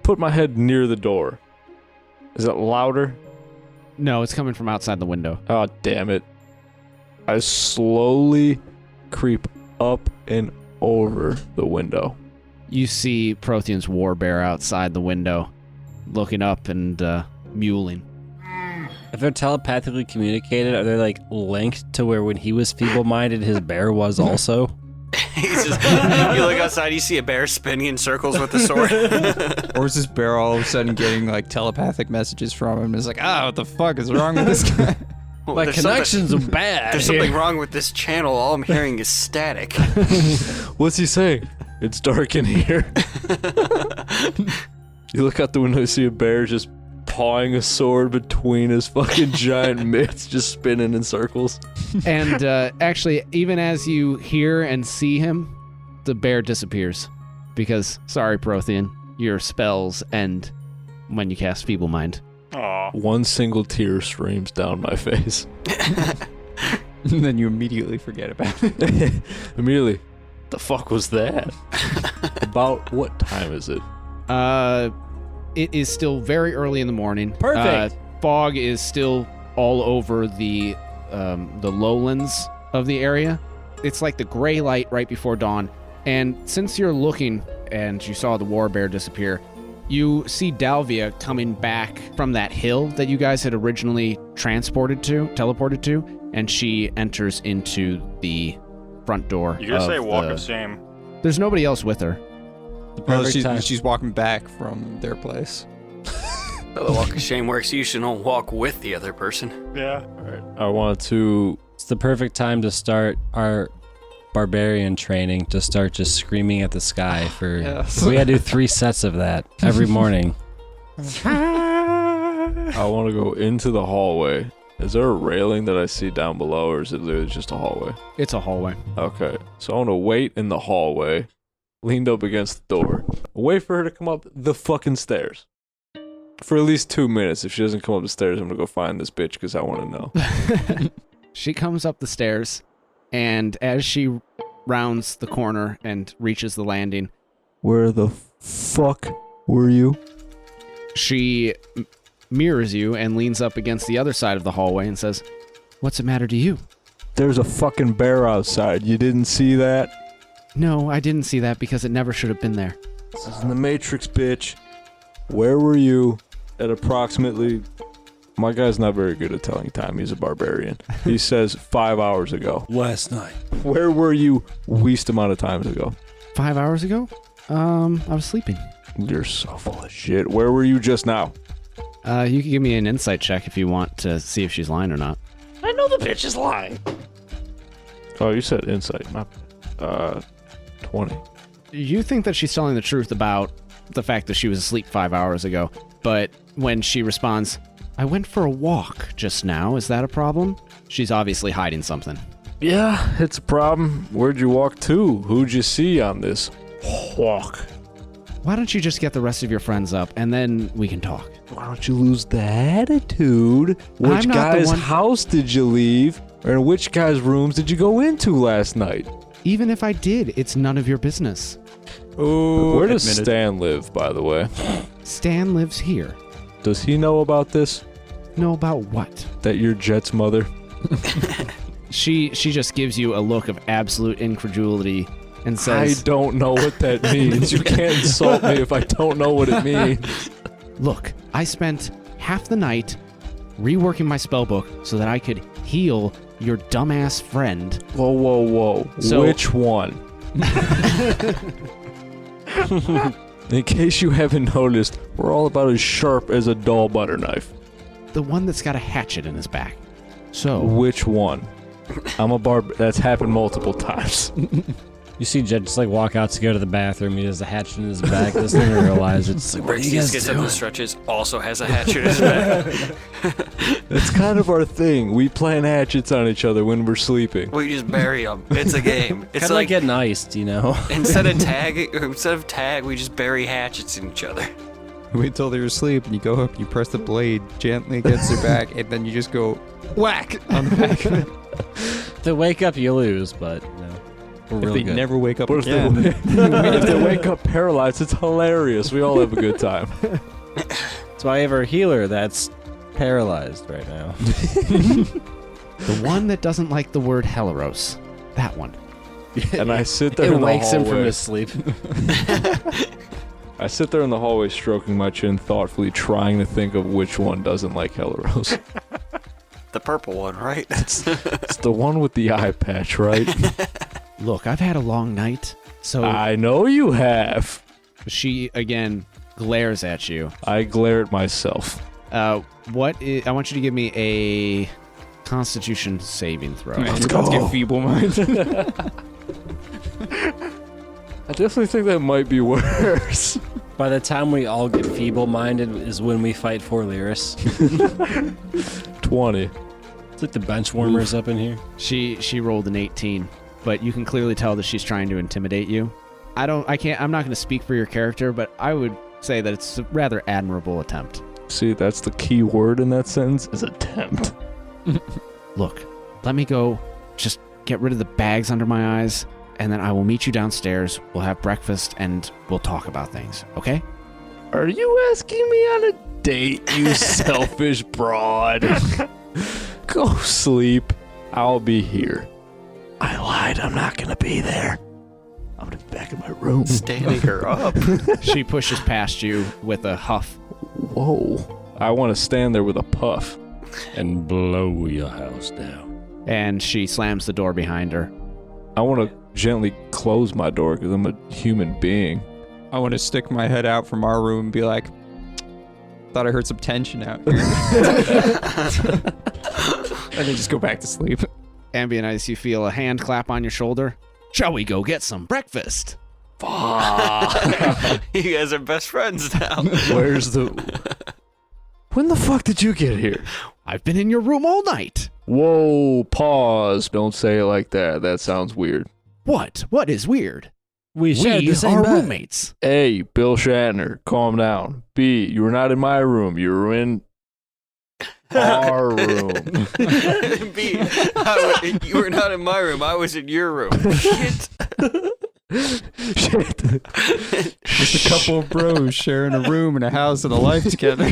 Put my head near the door. Is it louder? No, it's coming from outside the window. Oh, damn it. I slowly creep up and over the window. You see Prothean's warbear outside the window, looking up and mewling. If they're telepathically communicated, are they like linked to where when he was feeble-minded, his bear was also? He's just, you look outside, you see a bear spinning in circles with the sword. Or is this bear all of a sudden getting like telepathic messages from him? It's like, what the fuck is wrong with this guy? Well, My there's connections are bad. There's something wrong with this channel. All I'm hearing is static. What's he saying? It's dark in here. You look out the window, you see a bear just pawing a sword between his fucking giant mitts, just spinning in circles. And actually, even as you hear and see him, the bear disappears. Because, sorry, Prothean, your spells end when you cast Feeble Mind. Aw. One single tear streams down my face. And then you immediately forget about it. Immediately, the fuck was that? About what time is it? It is still very early in the morning. Perfect. Fog is still all over the lowlands of the area. It's like the gray light right before dawn. And since you're looking and you saw the warbear disappear, you see Dalvia coming back from that hill that you guys had originally teleported to, and she enters into the front door. You could say walk of shame. There's nobody else with her. Well, she's walking back from their place. The walk of shame works. You should don't walk with the other person. Yeah. Alright, I want to... It's the perfect time to start our barbarian training, to start just screaming at the sky for... Yes. We gotta do 3 sets of that every morning. I want to go into the hallway. Is there a railing that I see down below, or is it literally just a hallway? It's a hallway. Okay, so I want to wait in the hallway, leaned up against the door, wait for her to come up the fucking stairs. For at least 2 minutes. If she doesn't come up the stairs, I'm gonna go find this bitch because I want to know. She comes up the stairs, and as she rounds the corner and reaches the landing, Where the fuck were you? she mirrors you and leans up against the other side of the hallway and says, "What's the matter to you?" There's a fucking bear outside. You didn't see that? No, I didn't see that because it never should have been there. This is in the Matrix, bitch. Where were you at approximately... My guy's not very good at telling time. He's a barbarian. He says 5 hours ago. Last night. Where were you least amount of times ago? 5 hours ago? I was sleeping. You're so full of shit. Where were you just now? You can give me an insight check if you want to see if she's lying or not. I know know the bitch is lying. Oh, you said insight, not 20. You think that she's telling the truth about the fact that she was asleep 5 hours ago, but when she responds, I went for a walk just now, is that a problem? She's obviously hiding something. Yeah, it's a problem. Where'd you walk to? Who'd you see on this walk? Why don't you just get the rest of your friends up, and then we can talk? Why don't you lose the attitude? Which I'm not the guy's one- house did you leave? Or which guy's rooms did you go into last night? Even if I did, it's none of your business. Oh, Where does Stan live, by the way? Stan lives here. Does he know about this? Know about what? That you're Jet's mother? She just gives you a look of absolute incredulity and says, I don't know what that means. You can't insult me if I don't know what it means. Look, I spent half the night reworking my spellbook so that I could heal your dumbass friend. Whoa, whoa, whoa. So- Which one? In case you haven't noticed, we're all about as sharp as a dull butter knife. The one that's got a hatchet in his back. So, Which one? I'm a barb. That's happened multiple times. You see Jet just like walk out to go to the bathroom. He has a hatchet in his back. Doesn't even realize it. It's like, what are you He guys gets up doing? and stretches, also has a hatchet in his back. That's kind of our thing. We plant hatchets on each other when we're sleeping. We just bury them. It's a game. It's Kind of like getting iced, you know? instead of tag, we just bury hatchets in each other. Wait till they're asleep, and you go up, you press the blade gently against their back, and then you just go whack on the back of it. If they wake up, you lose, but you know, we're If real they good. never wake up But if again. if they wake up paralyzed, it's hilarious. We all have a good time. That's why I have our healer that's paralyzed right now. the one that doesn't like the word Helaros. That one. And I sit there It in the wakes him from hallway. his sleep. I sit there in the hallway stroking my chin thoughtfully, trying to think of which one doesn't like Helaros. The purple one, right? It's the one with the eye patch, right? Look, I've had a long night, so I know you have. she again glares at you. I glare at myself. I want you to give me a Constitution saving throw. Let's get feeble mind. I definitely think that might be worse. By the time we all get feeble-minded is when we fight for Lyris. 20. It's like the bench warmers up in here. She rolled an 18, but you can clearly tell that she's trying to intimidate you. I'm not going to speak for your character, but I would say that it's a rather admirable attempt. See, that's the key word in that sentence, is attempt. Look, let me go just get rid of the bags under my eyes, and then I will meet you downstairs. We'll have breakfast, and we'll talk about things, okay? Are you asking me on a date, you selfish broad? Go sleep. I'll be here. I lied. I'm not going to be there. I'm going to be back in my room. Standing her up. She pushes past you with a huff. Whoa. I want to stand there with a puff. And blow your house down. And she slams the door behind her. I want to gently close my door because I'm a human being. I want to stick my head out from our room and be like, thought I heard some tension out here. And then just go back to sleep. Ambient Ice, you feel a hand clap on your shoulder. Shall we go get some breakfast? You guys are best friends now. Where's the... When the fuck did you get here? I've been in your room all night. Whoa, pause. Don't say it like that. That sounds weird. What? What is weird? We shared We the same are bed. roommates. A, Bill Shatner, calm down. B, you were not in my room. You were in our room. B, you were not in my room. I was in your room. Shit. Shit. Just a couple of bros sharing a room and a house and a life together.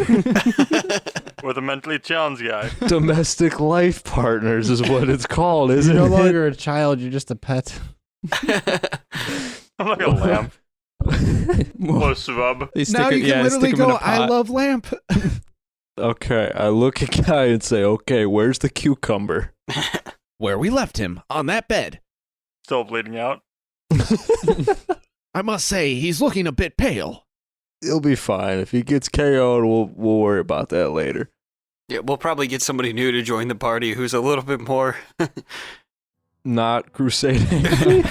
With a mentally challenged guy. Domestic life partners is what it's called, isn't You're no it? longer a child, you're just a pet. I'm like a lamp. Or a swab. They stick it, yeah, stick 'em in a pot. love lamp. Okay, I look at Guy and say, okay, where's the cucumber? Where we left him, on that bed. Still bleeding out. I must say, he's looking a bit pale. He'll be fine. If he gets KO'd, we'll worry about that later. Yeah, we'll probably get somebody new to join the party who's a little bit more, Not crusading.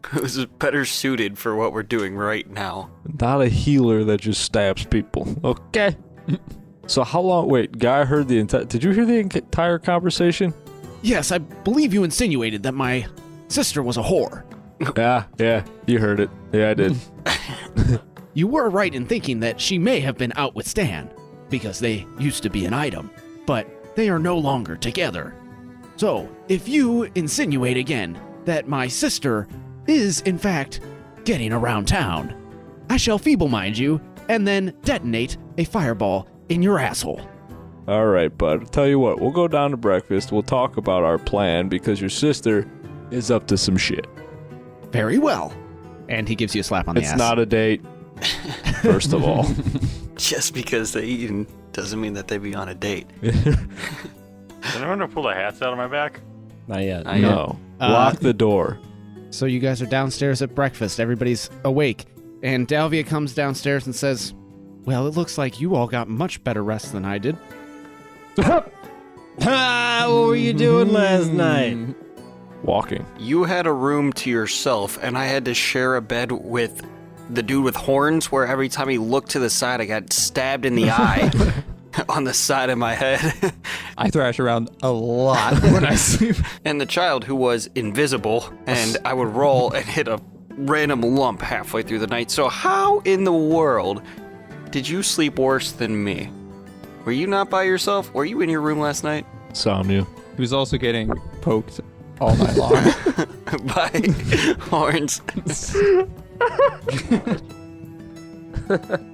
who's better suited for what we're doing right now. Not a healer that just stabs people. Okay. So how long? Wait, guy heard the entire. Did you hear the entire conversation? Yes, I believe you insinuated that my sister was a whore. Yeah, you heard it. Yeah, I did. You were right in thinking that she may have been out with Stan, because they used to be an item, but they are no longer together. So, if you insinuate again that my sister is, in fact, getting around town, I shall feeble-mind you and then detonate a fireball in your asshole. All right, bud. Tell you what, we'll go down to breakfast. We'll talk about our plan because your sister is up to some shit. Very well. And he gives you a slap on the ass. It's not a date, first of all. Just because they eaten doesn't mean that they be on a date. Did anyone pull the hats out of my back? Not yet. No. Lock the door. So you guys are downstairs at breakfast. Everybody's awake. And Dalvia comes downstairs and says, well, it looks like you all got much better rest than I did. What were you doing last night? Walking. You had a room to yourself, and I had to share a bed with the dude with horns, where every time he looked to the side, I got stabbed in the eye on the side of my head. I thrash around a lot when I sleep. And the child who was invisible, and I would roll and hit a random lump halfway through the night. So how in the world did you sleep worse than me? Were you not by yourself? Were you in your room last night? Somnia. He was also getting poked all night long. By horns.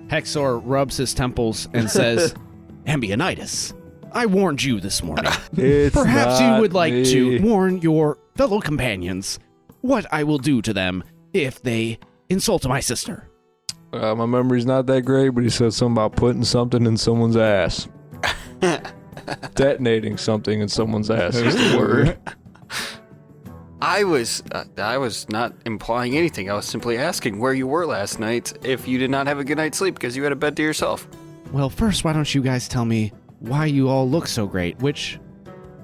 Hexor rubs his temples and says, Ambionitis, I warned you this morning. It's Perhaps you not would like me. to warn your fellow companions what I will do to them if they insult my sister. My memory's not that great, but he said something about putting something in someone's ass. Detonating something in someone's ass is the word. I was not implying anything. I was simply asking where you were last night if you did not have a good night's sleep because you had a bed to yourself. Well, first, why don't you guys tell me why you all look so great, which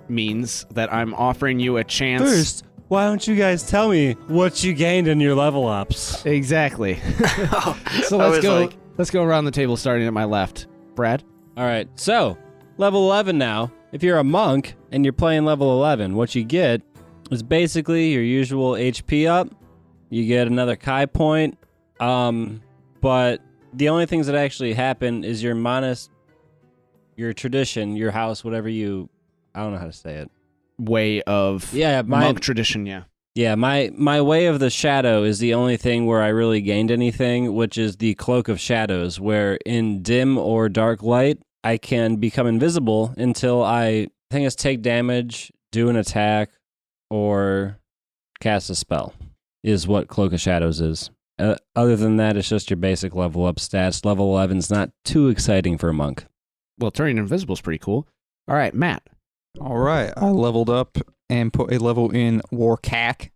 means that I'm offering you a chance. First, why don't you guys tell me what you gained in your level ups? Exactly. So I let's was go. like- Let's go around the table, starting at my left. Brad. All right, so level 11 now. If you're a monk and you're playing level 11, what you get is basically your usual HP up. You get another Kai point, but the only things that actually happen is your tradition, your house, whatever you, I don't know how to say it. Way of monk tradition, yeah. Yeah, my way of the shadow is the only thing where I really gained anything, which is the cloak of shadows, where in dim or dark light, I can become invisible until I think it's take damage, do an attack, or cast a spell, is what Cloak of Shadows is. Other than that, it's just your basic level up stats. Level 11 is not too exciting for a monk. Well, turning invisible is pretty cool. All right, Matt. All right, I leveled up and put a level in Warcack.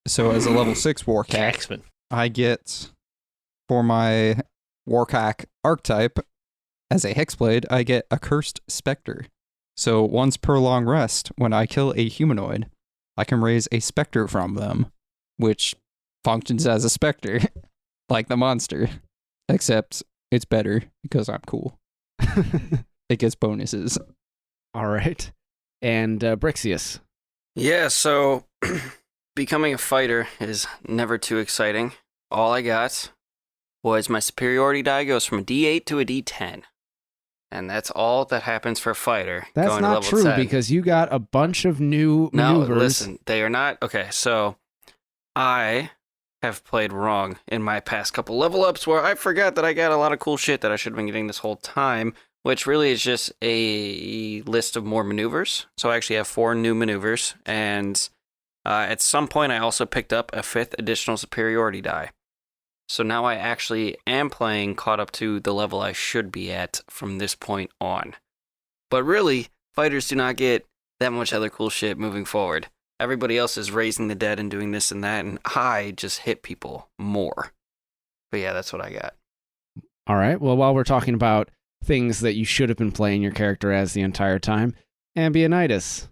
So as a level 6 Warcack, Caxman. I get, for my Warcack archetype, as a Hexblade, I get a Cursed Spectre. So once per long rest, when I kill a humanoid, I can raise a specter from them, which functions as a specter, like the monster. Except it's better because I'm cool. It gets bonuses. All right. And Brixius. Yeah, so becoming a fighter is never too exciting. All I got was my superiority die goes from a D8 to a D10. And that's all that happens for a fighter. That's going to not level true 10. because you got a bunch of new No, maneuvers. listen, they are not. Okay, so I have played wrong in my past couple level ups where I forgot that I got a lot of cool shit that I should have been getting this whole time, which really is just a list of more maneuvers. So I actually have 4 new maneuvers, and at some point I also picked up a 5th additional superiority die. So now I actually am playing caught up to the level I should be at from this point on. But really, fighters do not get that much other cool shit moving forward. Everybody else is raising the dead and doing this and that, and I just hit people more. But yeah, that's what I got. All right. Well, while we're talking about things that you should have been playing your character as the entire time. Ambionitis,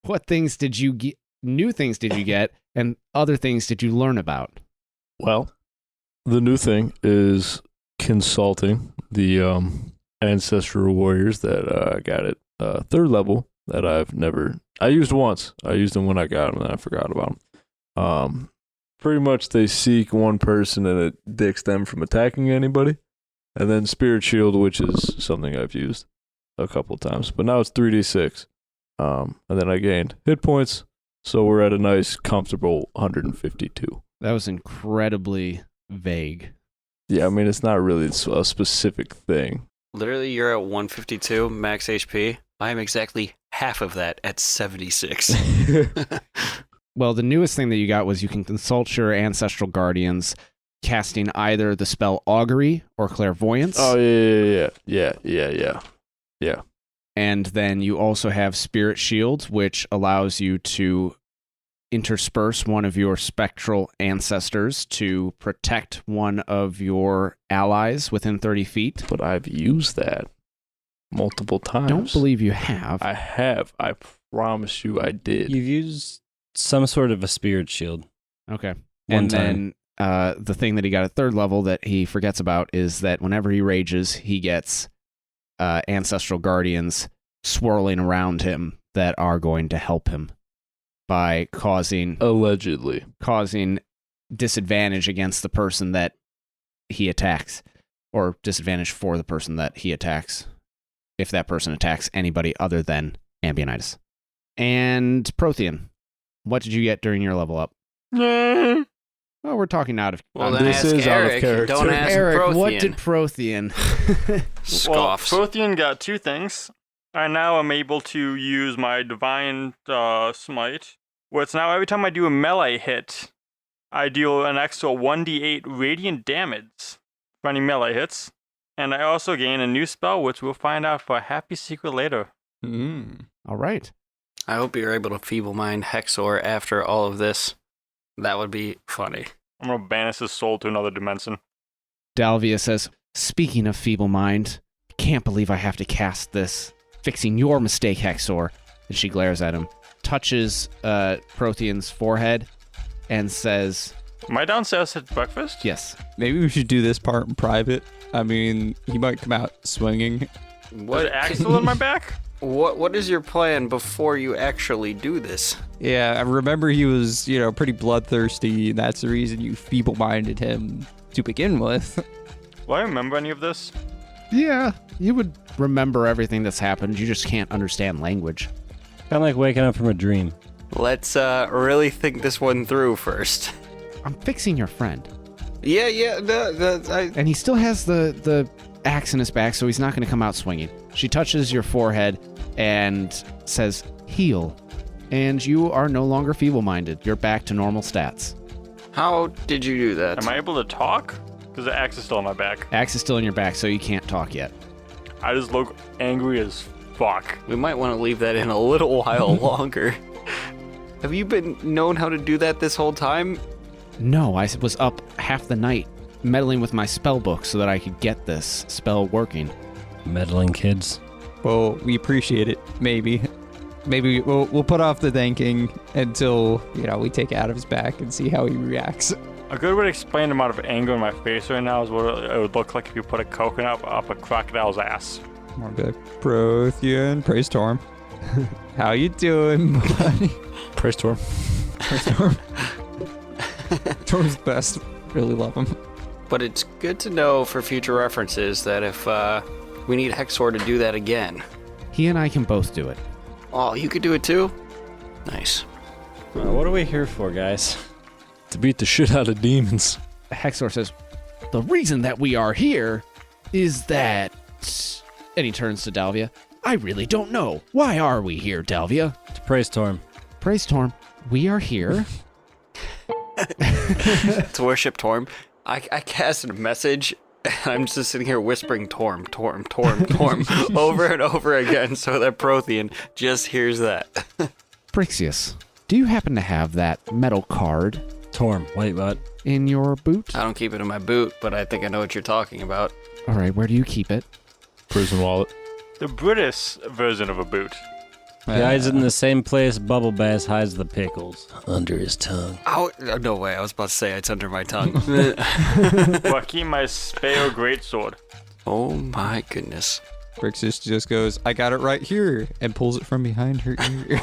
what things did you get? New things did you get, and other things did you learn about? Well, the new thing is consulting the ancestral warriors that I got at 3rd level that I used once. I used them when I got them, and then I forgot about them. Pretty much they seek one person and it dicks them from attacking anybody. And then Spirit Shield, which is something I've used a couple times, but now it's 3d6. And then I gained hit points, so we're at a nice, comfortable 152. That was incredibly vague. Yeah, I mean, it's not really a specific thing. Literally, you're at 152 max HP. I am exactly half of that at 76. Well, the newest thing that you got was you can consult your ancestral guardians, casting either the spell Augury or Clairvoyance. Oh, yeah. And then you also have Spirit Shield, which allows you to intersperse one of your spectral ancestors to protect one of your allies within 30 feet. But I've used that multiple times. Don't believe you have. I have. I promise you I did. You've used some sort of a spirit shield. Okay. One And time. then the thing that he got at 3rd level that he forgets about is that whenever he rages, he gets ancestral guardians swirling around him that are going to help him by causing disadvantage against the person that he attacks, or disadvantage for the person that he attacks if that person attacks anybody other than Ambionitis. And Prothean, what did you get during your level up? Well, we're talking out of... Well, then This ask is out of Eric. character. Don't ask Eric, Prothean. what did Prothean... Scoffs. Well, Prothean got 2 things. I now am able to use my Divine Smite, where it's now every time I do a melee hit, I deal an extra 1d8 radiant damage for any melee hits. And I also gain a new spell, which we'll find out for a happy secret later. All right. I hope you're able to feeble mind Hexor after all of this. That would be funny. I'm going to banish his soul to another dimension. Dalvia says, speaking of feeble mind, can't believe I have to cast this. Fixing your mistake, Hexor. And she glares at him, touches Prothean's forehead, and says, Am I downstairs at breakfast? yes. Maybe we should do this part in private. I mean, he might come out swinging. What, Axel in my back? What is your plan before you actually do this? Yeah, I remember he was, pretty bloodthirsty. And that's the reason you feeble-minded him to begin with. Will I remember any of this? Yeah, you would remember everything that's happened. You just can't understand language. Kind of like waking up from a dream. Let's really think this one through first. I'm fixing your friend. Yeah. And he still has the axe in his back, so he's not going to come out swinging. She touches your forehead and says, heal. And you are no longer feeble-minded. You're back to normal stats. How did you do that? Am I able to talk? Because the axe is still on my back. Axe is still in your back, so you can't talk yet. I just look angry as fuck. We might want to leave that in a little while longer. Have you been known how to do that this whole time? No, I was up half the night meddling with my spell book so that I could get this spell working. Meddling kids. Well, we appreciate it. Maybe we'll put off the thanking until, we take it out of his back and see how he reacts. A good way to explain the amount of anger in my face right now is what it would look like if you put a coconut up a crocodile's ass. More good. Prothean, praise Torm. How you doing, buddy? Praise Torm. Praise Torm. Torm's the best. Really love him. But it's good to know for future references that if we need Hexor to do that again. He and I can both do it. Oh, you could do it too? Nice. What are we here for, guys? To beat the shit out of demons. Hexor says, the reason that we are here is that... And he turns to Dalvia. I really don't know. Why are we here, Dalvia? To praise Torm. Praise Torm. We are here. To worship Torm. I cast a message, and I'm just sitting here whispering Torm, Torm, Torm, Torm, over and over again so that Prothean just hears that. Brixius, do you happen to have that metal card Torm. Wait, what? in your boot? I don't keep it in my boot, but I think I know what you're talking about. All right, where do you keep it? prison wallet. The British version of a boot. He hides in the same place Bubble Bass hides the pickles, under his tongue. Oh, no way. I was about to say it's under my tongue. Well, I keep my spare greatsword. Oh my goodness. Brixis just goes, I got it right here, and pulls it from behind her ear.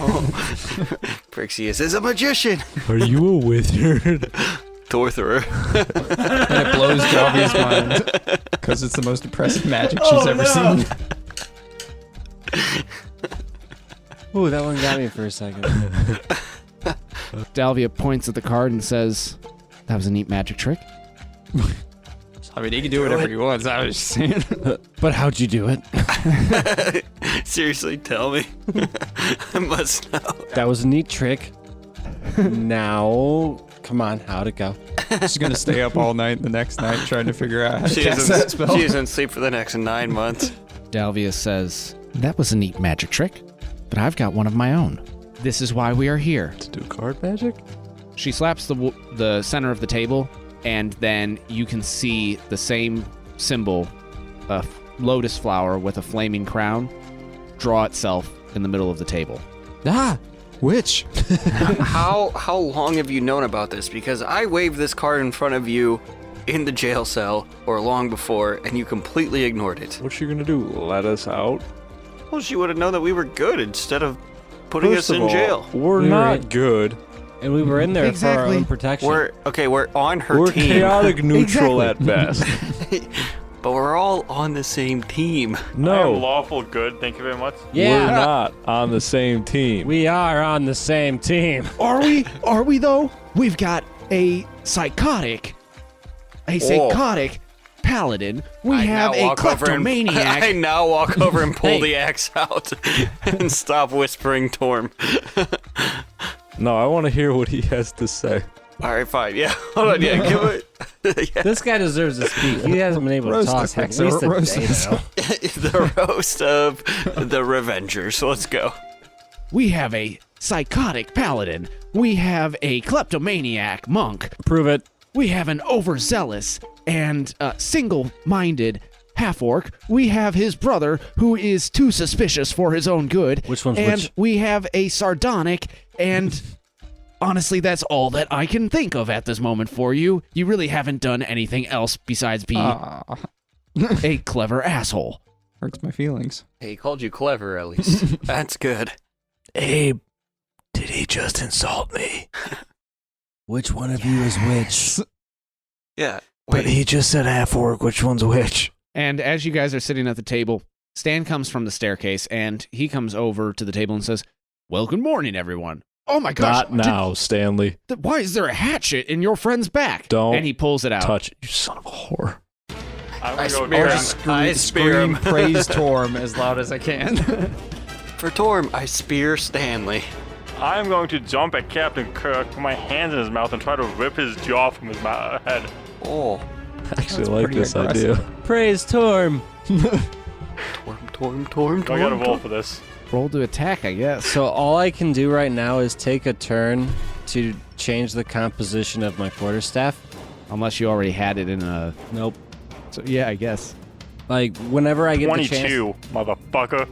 Brixius is a magician. Are you a wizard? Torthurer. And it blows Dalvia's mind because it's the most impressive magic she's ever seen. Ooh, that one got me for a second. Dalvia points at the card and says, "That was a neat magic trick." I mean, he can do whatever he wants. I was just saying. But how'd you do it? Seriously, tell me. I must know. That was a neat trick. Now, come on, how'd it go? She's gonna stay up all night the next night trying to figure out how to She cast that spell. doesn't sleep for the next 9 months. Dalvia says, "That was a neat magic trick, but I've got one of my own. This is why we are here." To do card magic? She slaps the center of the table, and then you can see the same symbol, a lotus flower with a flaming crown, draw itself in the middle of the table. Ah, witch. How long have you known about this? Because I waved this card in front of you in the jail cell or long before, and you completely ignored it. What's she gonna do? Let us out? Well, she would have known that we were good instead of putting First us of in all, jail. We're We were not in- good. And we were in there for our Exactly. own protection. We're on her We're team, chaotic neutral at best. but we're all on the same team. I am No, lawful good, thank you very much. we're yeah, not on the same team. we are on the same team. Are we? Are we though? We've got a psychotic paladin. We I have now a walk over and- kleptomaniac. I now walk over and pull Hey. the axe out and stop whispering Torm. No, I want to hear what he has to say. All right, fine. Yeah, hold on. Yeah, give it. Yeah. This guy deserves to speak. He hasn't been able to Roast talk us, for at Hector, least a roast day us. now. The roast of the Revengers. Let's go. We have a psychotic paladin. We have a kleptomaniac monk. Prove it. We have an overzealous and single-minded half-orc. We have his brother, who is too suspicious for his own good. Which one's and which? we have a sardonic, and honestly, that's all that I can think of at this moment for you. You really haven't done anything else besides be Ah, a clever asshole. hurts my feelings. He called you clever, at least. That's good. Abe, did he just insult me? Which one of you is which? Yeah. But he just said half orc. Which one's which? And as you guys are sitting at the table, Stan comes from the staircase, and he comes over to the table and says, "Well, good morning, everyone." Oh my gosh. Not now, Stanley. Why is there a hatchet in your friend's back? Don't And he pulls it out. Touch it, you son of a whore. I'm I gonna go spear grab- him. I spear him. praise Torm as loud as I can. For Torm, I spear Stanley. I'm going to jump at Captain Kirk, put my hands in his mouth, and try to rip his jaw from his head. Oh. I actually That's like pretty this aggressive. idea. Praise Torm. Torm. I gotta roll for this. Roll to attack, I guess. So all I can do right now is take a turn to change the composition of my quarterstaff. Unless you already had it in a... Nope. So, yeah, I guess. Like whenever I get the chance. 22, motherfucker.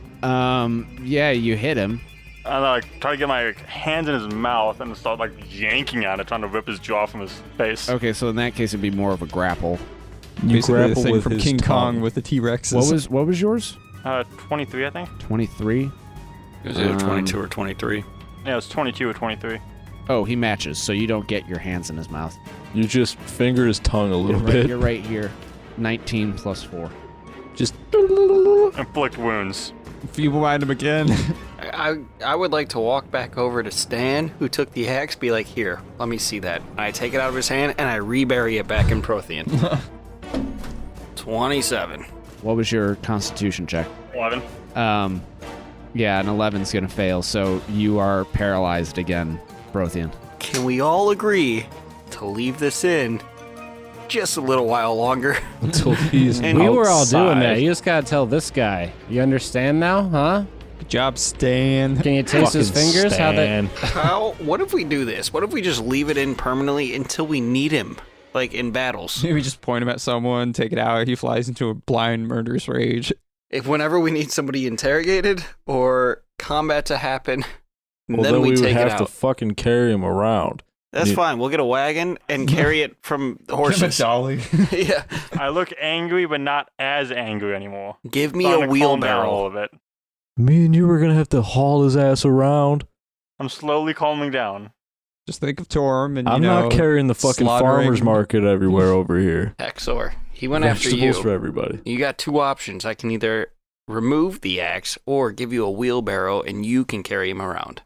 Yeah, you hit him. And I try to get my hands in his mouth and start yanking on it, trying to rip his jaw from his face. Okay, so in that case, it'd be more of a grapple. You Basically the grapple thing with from his King Kong tongue. with the T-Rexes. What was yours? 23, I think. 23. Is it 22 or 23? Yeah, it was 22 or 23. Oh, he matches, so you don't get your hands in his mouth. You just finger his tongue a little Right, bit. you're right here. 19 plus 4. Just Inflict wounds. Feeble mind him again. I would like to walk back over to Stan, who took the axe, be like, here, let me see that. I take it out of his hand, and I rebury it back in Prothean. 27. What was your constitution check? 11. Yeah, an 11's gonna fail, so you are paralyzed again, Brothian. Can we all agree to leave this in just a little while longer? until he's And We were all doing outside. that. You just gotta tell this guy. You understand now, huh? Good job, Stan. Can you taste his Fucking fingers? How that? Stan. What if we do this? What if we just leave it in permanently until we need him? Like in battles? We just point him at someone, take it out. He flies into a blind murderous rage. if whenever we need somebody interrogated or combat to happen, Well, then we would take it have out. to fucking carry him around. That's Yeah. fine. We'll get a wagon and carry it from the horses. dolly. Yeah. I look angry, but not as angry anymore. Give me Starting a to calm down a wheelbarrow. little bit. Me and you were gonna have to haul his ass around. I'm slowly calming down. Just think of Torm and, I'm not carrying the fucking farmer's slaughtering- market everywhere over here. Hexor, he went after Vegetables you. for everybody. You got two options. I can either remove the axe or give you a wheelbarrow and you can carry him around.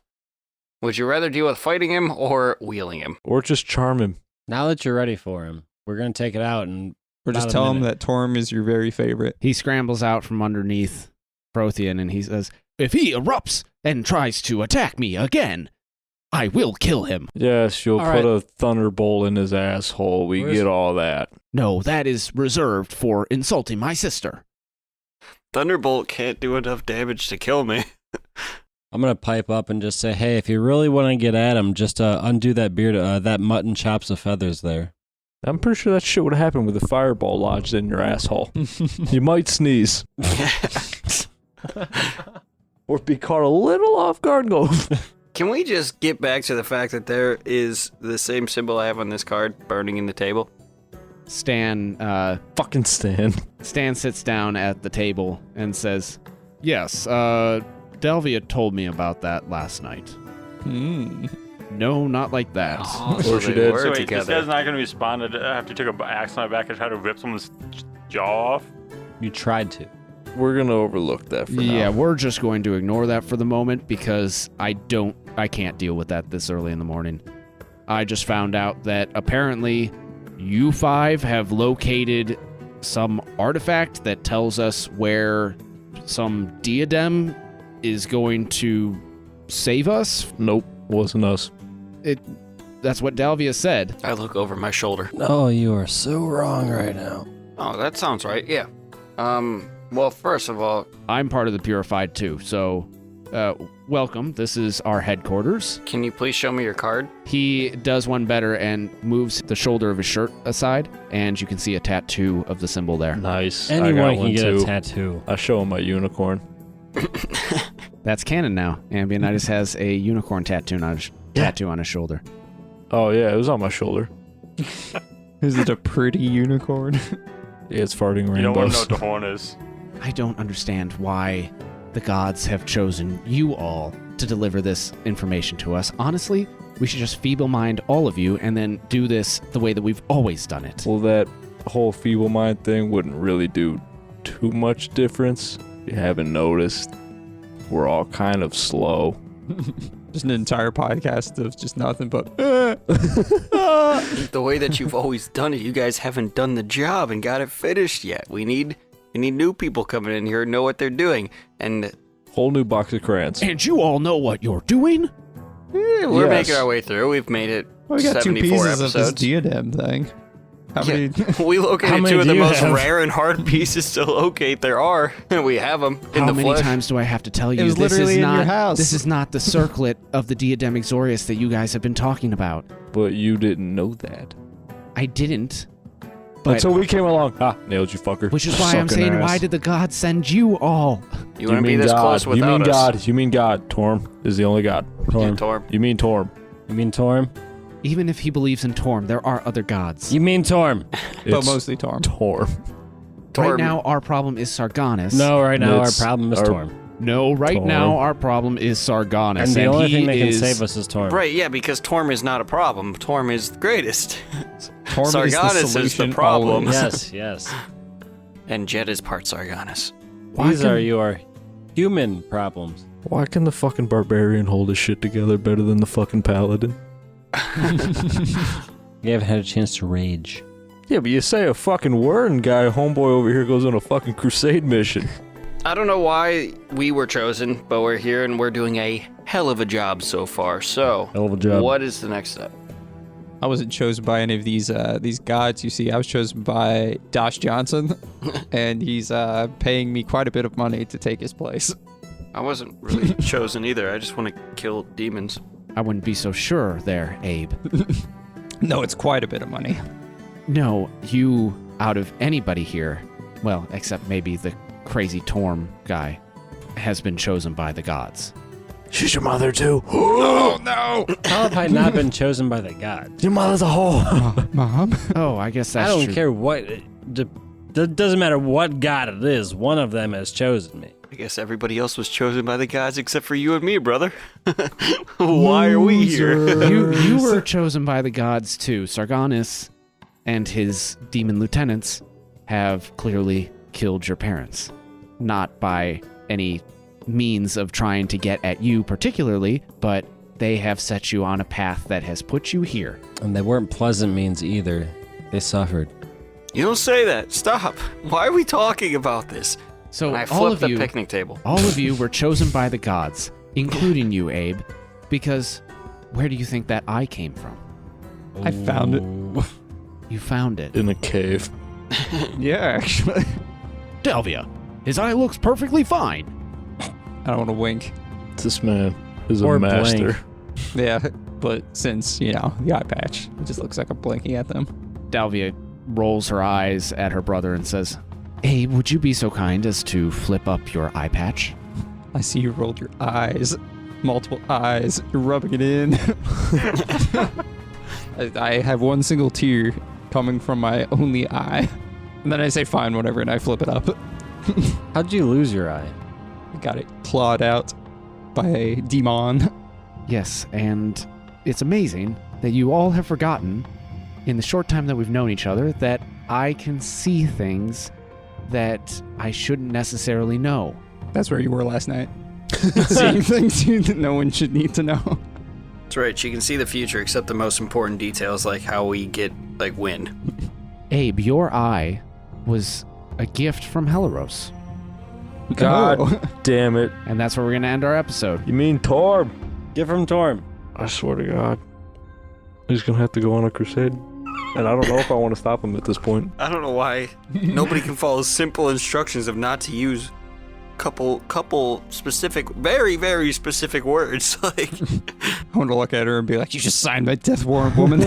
Would you rather deal with fighting him or wheeling him? Or just charm him. Now that you're ready for him, we're going to take it out and Or just About a tell him minute. that Torm is your very favorite. He scrambles out from underneath Prothean and he says, "If he erupts and tries to attack me again, I will kill him." Yes, you'll All put right. a thunderbolt in his asshole. We Where's- get all that. No, that is reserved for insulting my sister. Thunderbolt can't do enough damage to kill me. I'm going to pipe up and just say, hey, if you really want to get at him, just undo that beard, that mutton chops of feathers there. I'm pretty sure that shit would happen with a fireball lodged in your asshole. You might sneeze. Or be caught a little off guard and go, Can we just get back to the fact that there is the same symbol I have on this card burning in the table? Stan fucking Stan. Stan sits down at the table and says, "Yes, Delvia told me about that last night." Hmm. No, not like that. Oh, Or so she they did. were So wait, together. this guy's not going to respond after you took an axe on my back and try to rip someone's jaw off? You tried to. We're going to overlook that for Yeah, now. we're just going to ignore that for the moment because I can't deal with that this early in the morning. I just found out that apparently you five have located some artifact that tells us where some diadem is going to save us. Nope, wasn't us. That's what Dalvia said. I look over my shoulder. Oh, you are so wrong right now. Oh, that sounds right, yeah. Well, first of all, I'm part of the Purified too, so welcome. This is our headquarters. can you please show me your card? He does one better and moves the shoulder of his shirt aside, and you can see a tattoo of the symbol there. Nice. I Anyone got can one get too. a tattoo. I show him my unicorn. That's canon now. Ambionitis has a unicorn tattoo on his shoulder. Oh, yeah, it was on my shoulder. Is it a pretty unicorn? Yeah, it's farting rainbows. You don't want to know what the horn is. I don't understand why the gods have chosen you all to deliver this information to us. Honestly, we should just feeble-mind all of you and then do this the way that we've always done it. Well, that whole feeble mind thing wouldn't really do too much difference. If you haven't noticed, we're all kind of slow. Just an entire podcast of just nothing but. The way that you've always done it, you guys haven't done the job and got it finished yet. We need new people coming in here and know what they're doing. And Whole new box of crayons. And you all know what you're doing? we're Yes. making our way through. We've made it We got 74 two pieces of this episodes. diadem thing. How Yeah. many? We How located many two of do the you most have? rare and hard pieces to locate there are. We have them in How the many flesh. times do I have to tell you was this literally is in not your house. this is not the circlet of the diadem Exorius that you guys have been talking about? But you didn't know that. I didn't. But Until we came along. Ah, nailed you, fucker. which is why I'm Sucking saying, ass. why did the gods send you all? You want to be mean this God. close You without mean us? God. You mean God. Torm is the only God. Torm. Torm. You mean Torm. You mean Torm? Even if he believes in Torm, there are other gods. You mean Torm? But It's mostly Torm. Torm. Right Torm. now, our problem is Sargonis. No, right now our It's problem is our- Torm. No, right Torm. now, our problem is Sargonis. And the only he thing that can is- save us is Torm. Right, yeah, because Torm is not a problem. Torm is the greatest. Torm Sargonis is the is the solution problem. always. Yes, yes. And Jet is part Sargonis. These are your human problems. Why can the fucking barbarian hold his shit together better than the fucking paladin? You haven't had a chance to rage. Yeah, but you say a fucking word and guy, homeboy over here goes on a fucking crusade mission. I don't know why we were chosen, but we're here and we're doing a hell of a job so far. So, Hell of a job. what is the next step? I wasn't chosen by any of these gods. You see, I was chosen by Dash Johnson, and he's paying me quite a bit of money to take his place. I wasn't really chosen either. I just want to kill demons. I wouldn't be so sure there, Abe. No, it's quite a bit of money. No, you, out of anybody here, well, except maybe the crazy Torm guy has been chosen by the gods. She's your mother too. Oh no! How have I not been chosen by the gods? Your mother's a whore. Mom? Oh, I guess I that's don't true. care what. It doesn't matter what god it is. One of them has chosen me. I guess everybody else was chosen by the gods except for you and me, brother. Why are we here? You were chosen by the gods too. Sargonis and his demon lieutenants have clearly killed your parents. Not by any means of trying to get at you particularly, but they have set you on a path that has put you here. And they weren't pleasant means either. They suffered. You don't say that. Stop. Why are we talking about this? So And I all flipped of the you, picnic table. all of you were chosen by the gods, including you, Abe, because where do you think that eye came from? I found it. You found it. In a cave. Yeah, actually. Delvia, his eye looks perfectly fine. I don't want to wink. This man is a Or master. blank. Yeah, but since, the eye patch, it just looks like I'm blinking at them. Dalvia rolls her eyes at her brother and says, Abe, would you be so kind as to flip up your eye patch? I see you rolled your eyes. Multiple eyes. You're rubbing it in. I have one single tear coming from my only eye. And then I say, fine, whatever, and I flip it up. How'd you lose your eye? Got it clawed out by a demon. Yes, and it's amazing that you all have forgotten, in the short time that we've known each other, that I can see things that I shouldn't necessarily know. That's where you were last night. Seeing things that no one should need to know. That's right. She can see the future except the most important details like how we get wind. Abe, your eye was a gift from Helaros, God Oh. damn it. and that's where we're going to end our episode. You mean Torb? Get from Torm. I swear to God. He's gonna have to go on a crusade. And I don't know if I want to stop him at this point. I don't know why nobody can follow simple instructions of not to use couple specific, very, very specific words. Like, I want to look at her and be like, you just signed my death warrant, woman.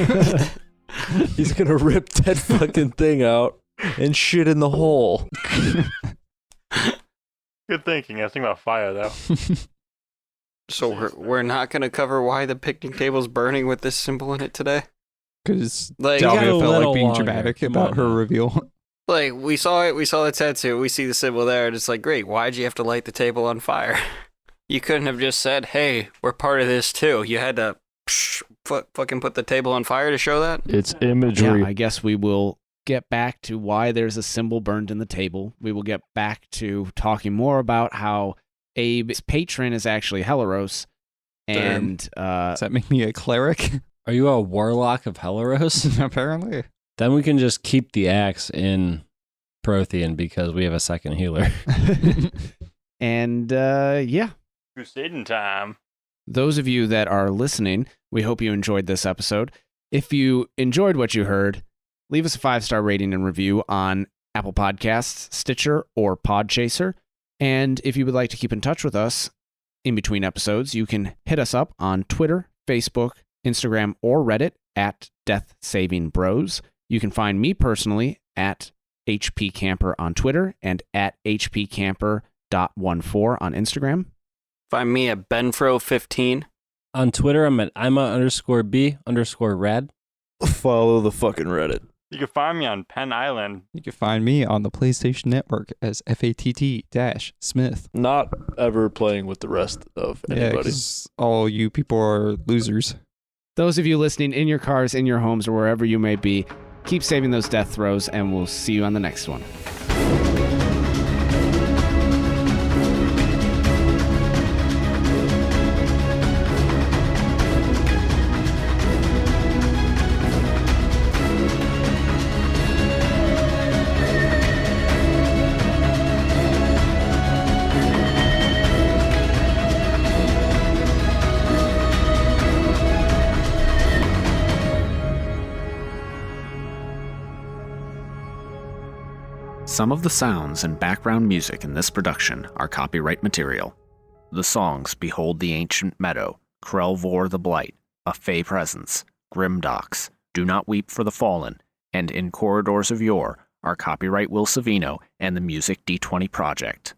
He's gonna rip that fucking thing out and shit in the hole. Good thinking. I was thinking about fire, though. so we're not gonna cover why the picnic table's burning with this symbol in it today. Because Like, got a Dalvia felt little like being longer. dramatic Come about on her now. reveal. like we saw it. We saw the tattoo. We see the symbol there, and it's like, great. Why'd you have to light the table on fire? You couldn't have just said, "Hey, we're part of this too." You had to fucking put the table on fire to show that. It's imagery. Yeah, I guess we will get back to why there's a symbol burned in the table. We will get back to talking more about how Abe's patron is actually Helaros. And Does that make me a cleric? Are you a warlock of Helaros? Apparently. Then we can just keep the axe in Prothean because we have a second healer. and yeah, Crusading time. those of you that are listening, we hope you enjoyed this episode. If you enjoyed what you heard, leave us a 5-star rating and review on Apple Podcasts, Stitcher, or Podchaser. And if you would like to keep in touch with us in between episodes, you can hit us up on Twitter, Facebook, Instagram, or Reddit at Death Saving Bros. You can find me personally at HP Camper on Twitter and at hpcamper.14 on Instagram. Find me at Benfro15. On Twitter, I'm at Ima_B_rad. Follow the fucking Reddit. You can find me on Penn Island. You can find me on the PlayStation Network as FATT-Smith. Not ever playing with the rest of Yeah, anybody. 'cause all you people are losers. Those of you listening in your cars, in your homes, or wherever you may be, keep saving those death throws, and we'll see you on the next one. Some of the sounds and background music in this production are copyright material. The songs Behold the Ancient Meadow, Krelvor the Blight, A Fey Presence, Grim Docks, Do Not Weep for the Fallen, and In Corridors of Yore are copyright Will Savino and the Music D20 Project.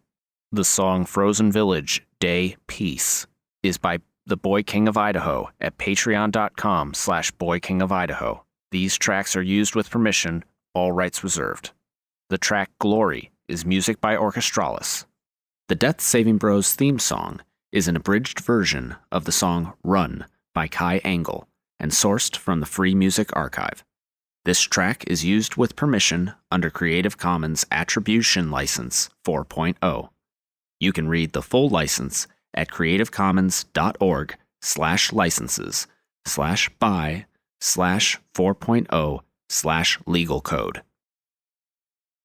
The song Frozen Village, Day, Peace is by the Boy King of Idaho at patreon.com/Boy King of Idaho. These tracks are used with permission, all rights reserved. The track Glory is music by Orchestralis. The Death Saving Bros theme song is an abridged version of the song Run by Kai Engel and sourced from the Free Music Archive. This track is used with permission under Creative Commons Attribution License 4.0. You can read the full license at creativecommons.org/licenses/by/4.0/legal code.